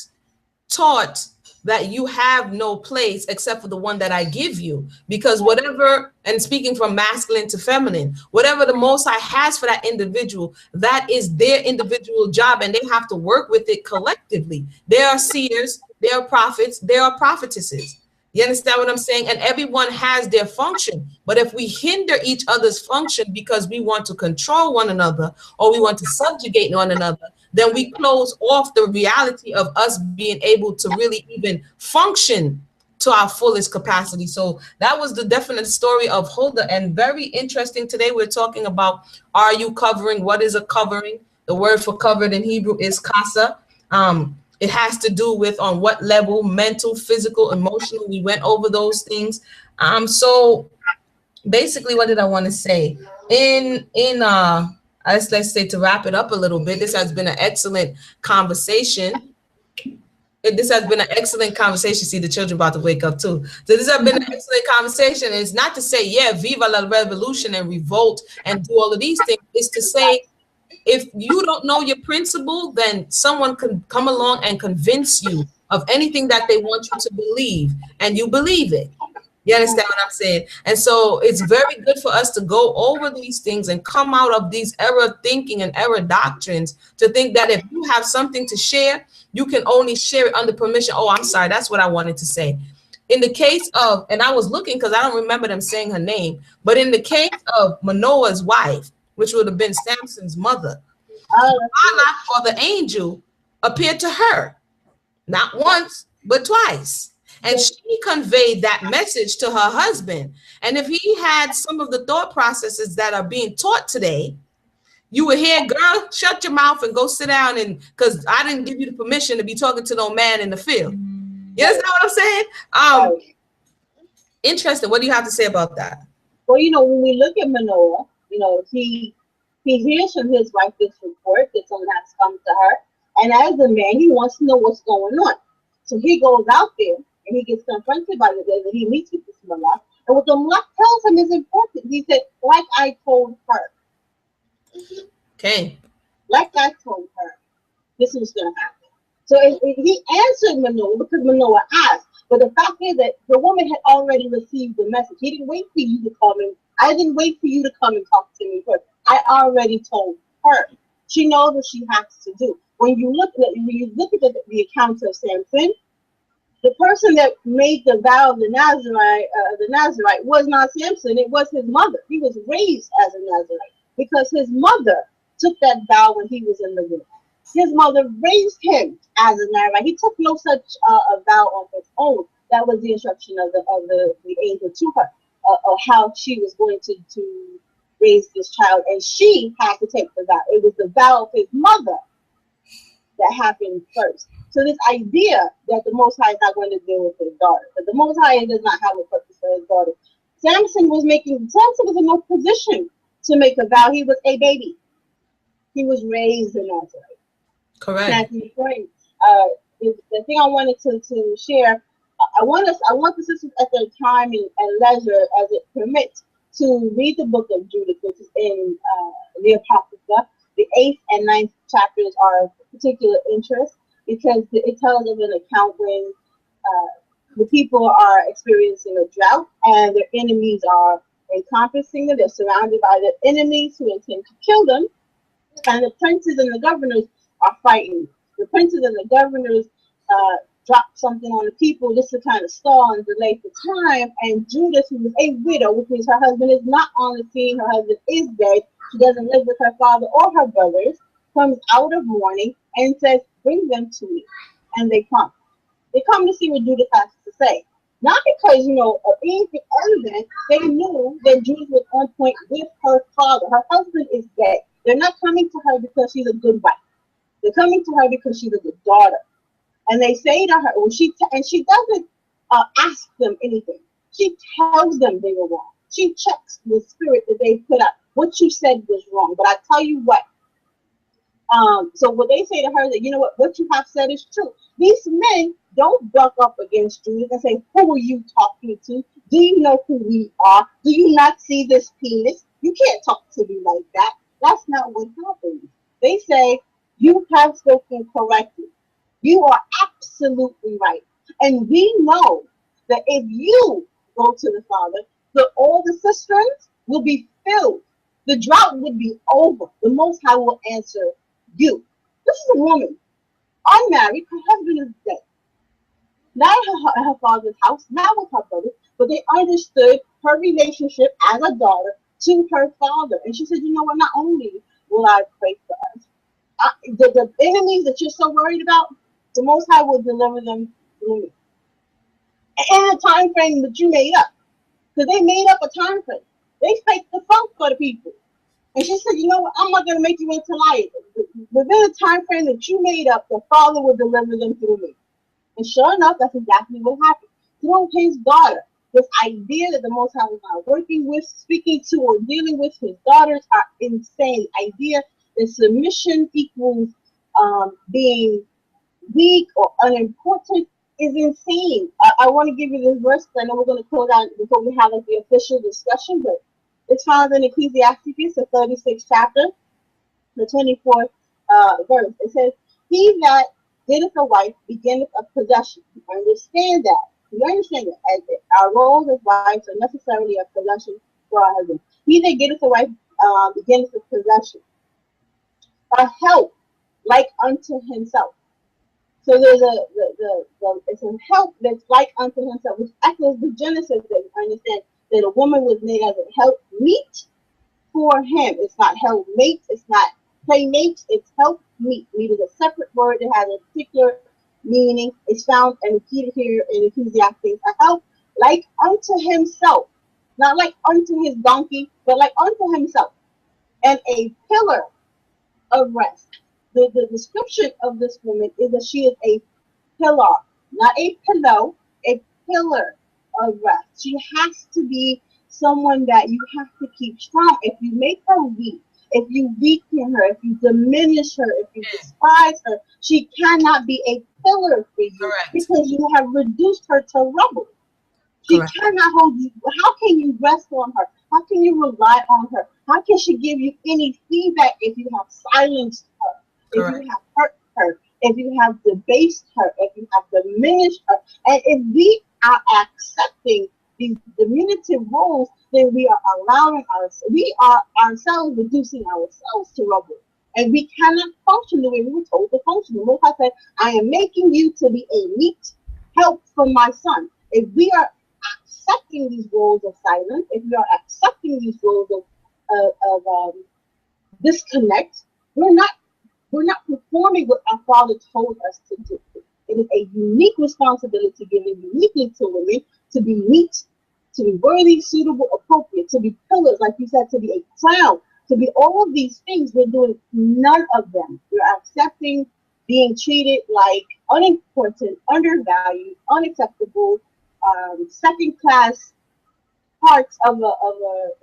taught that you have no place except for the one that I give you. Because whatever, and speaking from masculine to feminine, whatever the Most High has for that individual, that is their individual job, and they have to work with it collectively. There are seers, there are prophets, there are prophetesses. You understand what I'm saying? And everyone has their function. But if we hinder each other's function because we want to control one another, or we want to subjugate one another, then we close off the reality of us being able to really even function to our fullest capacity. So that was the definite story of Huldah. And very interesting, today we're talking about, are you covering? What is a covering? The word for covered in Hebrew is kasa. It has to do with on what level, mental, physical, emotional. We went over those things. So basically, what did I want to say? Let's say, to wrap it up a little bit, this has been an excellent conversation. This has been an excellent conversation. See, the children about to wake up too. So this has been an excellent conversation. It's not to say, yeah, viva la revolution and revolt and do all of these things. It's to say, if you don't know your principle, then someone can come along and convince you of anything that they want you to believe, and you believe it. You understand what I'm saying? And so it's very good for us to go over these things and come out of these error thinking and error doctrines, to think that if you have something to share, you can only share it under permission. Oh, I'm sorry. That's what I wanted to say. In the case of, and I was looking because I don't remember them saying her name, but in the case of Manoa's wife, which would have been Samson's mother, Allah, or the angel, appeared to her, not once, but twice. And she conveyed that message to her husband. And if he had some of the thought processes that are being taught today, you would hear, girl, shut your mouth and go sit down, and because I didn't give you the permission to be talking to no man in the field. You understand what I'm saying? Interesting. What do you have to say about that? Well, when we look at Manoa, he hears from his wife this report that someone has come to her. And as a man, he wants to know what's going on. So he goes out there and he gets confronted by the day that he meets with this Malak. And what the Malak tells him is important. He said, like I told her. Okay. Like I told her, this was going to happen. So he answered Manoa because Manoa asked. But the fact is that the woman had already received the message. He didn't wait for you to come in. I didn't wait for you to come and talk to me first. I already told her. She knows what she has to do. When you look at the account of Samson, the person that made the vow of the Nazarite was not Samson. It was his mother. He was raised as a Nazarite because his mother took that vow when he was in the womb. His mother raised him as a Nazarite. He took no such a vow on his own. That was the instruction of the angel to her, of how she was going to raise this child, and she had to take the vow. It was the vow of his mother that happened first. So this idea that the Most High is not going to deal with his daughter, but the Most High does not have a purpose for his daughter. Samson was in no position to make a vow. He was a baby. He was raised in Nazareth. Correct. The thing I wanted to share, I want the sisters at their time and leisure as it permits to read the book of Judith, which is in the Apocrypha. The 8th and 9th chapters are of particular interest because it tells of an account when the people are experiencing a drought and their enemies are encompassing them. They're surrounded by their enemies who intend to kill them, and the princes and the governors are fighting. the princes and the governors dropped something on the people just to kind of stall and delay the time. And Judith, who was a widow, which means her husband is not on the scene, her husband is dead, she doesn't live with her father or her brothers, comes out of mourning and says, bring them to me. And they come. They come to see what Judith has to say. Not because, of anything other than they knew that Judith was on point with her father. Her husband is dead. They're not coming to her because she's a good wife. They're coming to her because she's a good daughter. And they say to her, and she doesn't ask them anything. She tells them they were wrong. She checks the spirit that they put up. What you said was wrong. But I tell you what. So what they say to her is that, what you have said is true. These men don't buck up against Judith and say, who are you talking to? Do you know who we are? Do you not see this penis? You can't talk to me like that. That's not what happens. They say, you have spoken correctly. You are absolutely right. And we know that if you go to the Father, all the cisterns will be filled. The drought would be over. The Most High will answer you. This is a woman, unmarried. Her husband is dead. Not at her father's house, not with her brother, but they understood her relationship as a daughter to her father. And she said, you know what, not only will I pray for us, the enemies that you're so worried about, the Most High will deliver them through me. In a time frame that you made up. Because they made up a time frame. They faked the funk for the people. And she said, you know what, I'm not going to make you into liars. Within a time frame that you made up, the Father will deliver them through me. And sure enough, that's exactly what happened. Through his daughter, this idea that the Most High was not working with, speaking to, or dealing with his daughters are insane. The idea that submission equals being weak or unimportant is insane. I want to give you this verse because I know we're going to close out before we have the official discussion, but it's found in Ecclesiastes, the 36th chapter, the 24th verse. It says, he that getteth a wife beginneth a possession. You understand that. You understand that. As our roles as wives are necessarily a possession for our husband. He that getteth a wife beginneth a possession. A help like unto himself. So there's it's a help that's like unto himself, which echoes the Genesis that we understand that a woman was made as a help meet for him. It's not help mate, it's not playmate, it's help meet. Meet is a separate word that has a particular meaning. It's found and repeated here in Ecclesiastes. A help like unto himself, not like unto his donkey, but like unto himself, and a pillar of rest. The description of this woman is that she is a pillar, not a pillow, a pillar of rest. She has to be someone that you have to keep strong. If you make her weak, if you weaken her, if you diminish her, if you despise her, she cannot be a pillar for you. Correct. Because you have reduced her to rubble. She Correct. Cannot hold you. How can you rest on her? How can you rely on her? How can she give you any feedback if you have silenced her? Correct. If you have hurt her, if you have debased her, if you have diminished her, and if we are accepting these diminutive roles, then we are allowing we are ourselves reducing ourselves to rubble. And we cannot function the way we were told to function. The Most High said, I am making you to be a meet help from my son. If we are accepting these roles of silence, if we are accepting these roles of disconnect, we're not performing what our Father told us to do. It is a unique responsibility given uniquely to women to be meet, to be worthy, suitable, appropriate, to be pillars, like you said, to be a crown, to be all of these things. We're doing none of them. We're accepting being treated like unimportant, undervalued, unacceptable, second-class parts of a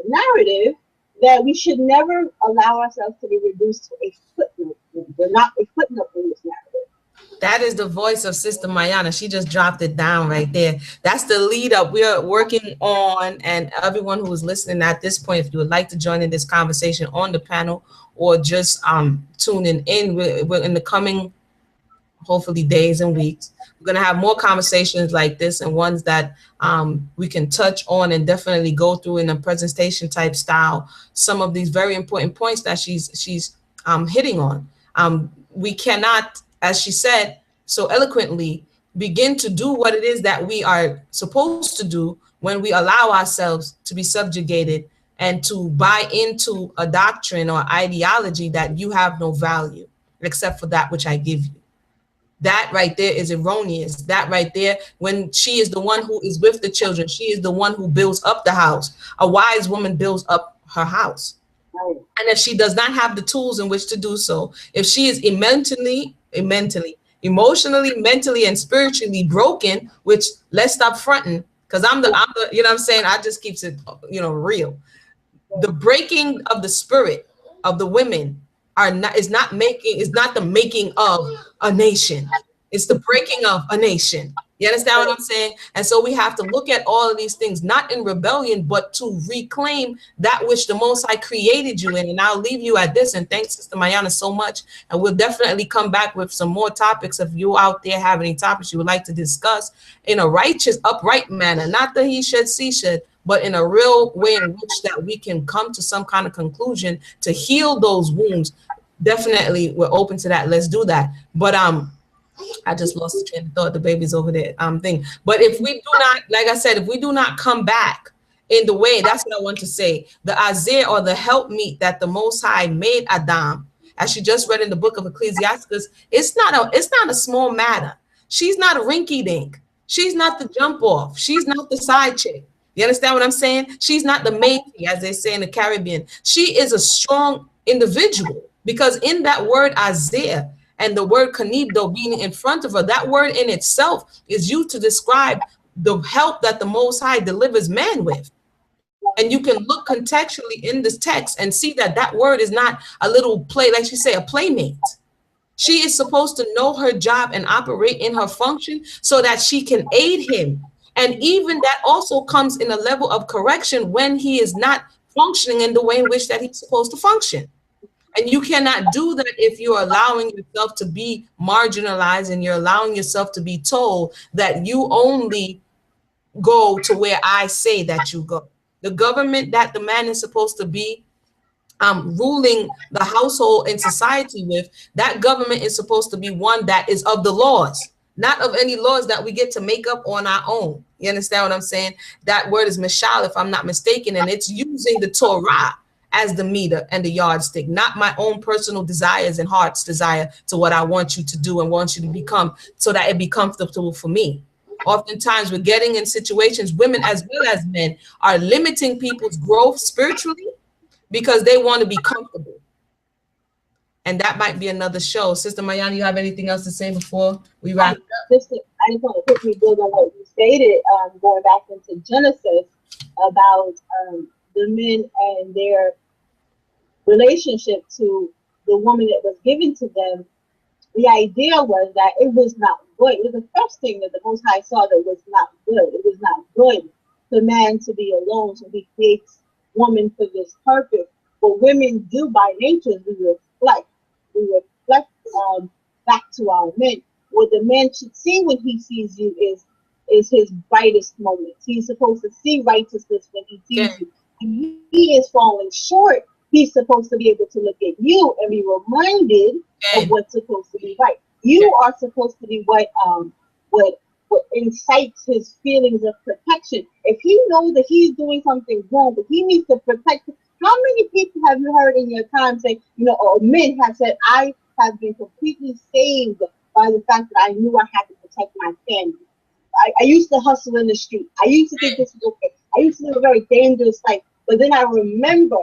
narrative that we should never allow ourselves to be reduced to a footnote. We're not a footnote in this narrative. That is the voice of Sister Mayanah. She just dropped it down right there. That's the lead up we are working on. And everyone who is listening at this point, if you would like to join in this conversation on the panel or just tuning in, we're in the coming, hopefully, days and weeks. We're going to have more conversations like this and ones that we can touch on and definitely go through in a presentation type style. Some of these very important points that she's hitting on. We cannot, as she said so eloquently, begin to do what it is that we are supposed to do when we allow ourselves to be subjugated and to buy into a doctrine or ideology that you have no value except for that which I give you. That right there is erroneous. That right there, when she is the one who is with the children, she is the one who builds up the house. A wise woman builds up her house. And if she does not have the tools in which to do so, if she is emotionally, mentally, and spiritually broken, which let's stop fronting, because I'm the, you know what I'm saying? I just keeps it, real. The breaking of the spirit of the women is not the making of a nation. It's the breaking of a nation. You understand what I'm saying? And so we have to look at all of these things, not in rebellion, but to reclaim that which the Most High created you in. And I'll leave you at this. And thanks, Sister Mayanah, so much. And we'll definitely come back with some more topics. If you out there have any topics you would like to discuss in a righteous, upright manner, not the he should, she should, but in a real way in which that we can come to some kind of conclusion to heal those wounds. Definitely, we're open to that. Let's do that. But I just lost the train of thought. The baby's over there thing. But if we do not, like I said, if we do not come back in the way, that's what I want to say. The Isaiah or the helpmeet that the Most High made Adam, as you just read in the book of Ecclesiastes, it's not a small matter. She's not a rinky dink. She's not the jump off. She's not the side chick. You understand what I'm saying? She's not the matey, as they say in the Caribbean. She is a strong individual, because in that word Isaiah and the word Kanibdo being in front of her, that word in itself is used to describe the help that the Most High delivers man with. And you can look contextually in this text and see that that word is not a little play, like she said, a playmate. She is supposed to know her job and operate in her function so that she can aid him. And even that also comes in a level of correction when he is not functioning in the way in which that he's supposed to function. And you cannot do that if you're allowing yourself to be marginalized and you're allowing yourself to be told that you only go to where I say that you go. The government that the man is supposed to be ruling the household and society with, that government is supposed to be one that is of the laws, not of any laws that we get to make up on our own. You understand what I'm saying? That word is mishal, if I'm not mistaken, and it's using the Torah as the meter and the yardstick, not my own personal desires and heart's desire to what I want you to do and want you to become so that it be comfortable for me. Oftentimes we're getting in situations, women as well as men, are limiting people's growth spiritually because they want to be comfortable. And that might be another show. Sister Mayanah, you have anything else to say before we wrap? I just want to quickly build on what you stated, going back into Genesis about the men and their relationship to the woman that was given to them. The idea was that it was not good. It was the first thing that the Most High saw that was not good. It was not good for man to be alone, so he creates woman for this purpose. But women do by nature, we reflect back to our men. What the man should see when he sees you is his brightest moments. He's supposed to see righteousness when he sees you. And he is falling short. He's supposed to be able to look at you and be reminded of what's supposed to be right. You are supposed to be what incites his feelings of protection. If he knows that he's doing something wrong, but he needs to protect. How many people have you heard in your time say, or men have said, I have been completely saved by the fact that I knew I had to protect my family. I used to hustle in the street. I used to think this was okay. I used to live a very dangerous life. But then I remember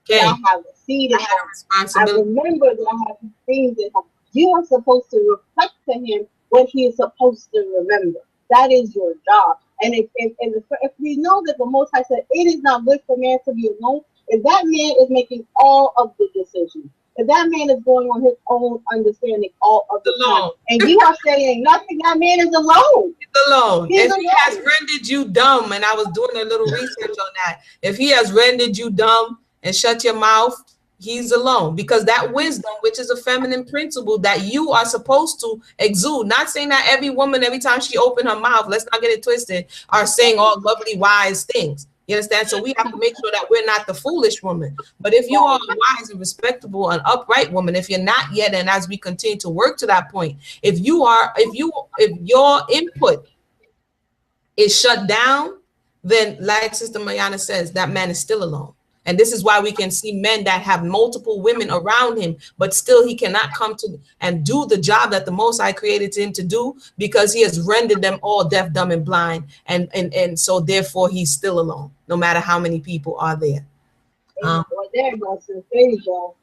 that I have a seed in him. I remember that I have things in him. You are supposed to reflect to him what he is supposed to remember. That is your job. And if we know that the Most High said it is not good for man to be alone, if that man is making all of the decisions, if that man is going on his own understanding all of the time, and you are saying nothing, that man is alone. He's alone. If he has rendered you dumb, and I was doing a little research on that, if he has rendered you dumb and shut your mouth, he's alone. Because that wisdom, which is a feminine principle that you are supposed to exude, not saying that every woman, every time she opened her mouth, let's not get it twisted, are saying all lovely, wise things. You understand? So we have to make sure that we're not the foolish woman. But if you are a wise and respectable and upright woman, if you're not yet, and as we continue to work to that point, if your input is shut down, then like Sister Mayanah says, that man is still alone. And this is why we can see men that have multiple women around him, but still he cannot come to and do the job that the Most High created him to do, because he has rendered them all deaf, dumb, and blind. And so therefore he's still alone, no matter how many people are there. Well, there you go, sis. There you go.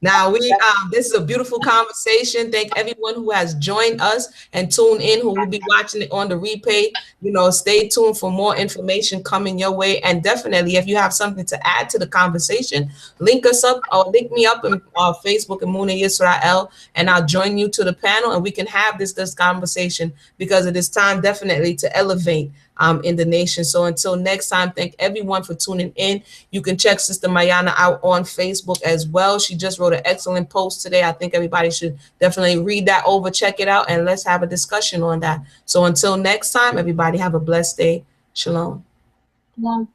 Now this is a beautiful conversation. Thank everyone who has joined us and tuned in, who will be watching it on the replay. You know, stay tuned for more information coming your way. And definitely, if you have something to add to the conversation, link us up or link me up on Facebook and Muna Yisrael, and I'll join you to the panel and we can have this conversation, because it is time definitely to elevate in the nation. So until next time, thank everyone for tuning in. You can check Sister Mayanah out on Facebook as well. She just wrote an excellent post today. I think everybody should definitely read that over, check it out, and let's have a discussion on that. So until next time, everybody have a blessed day. Shalom. Shalom.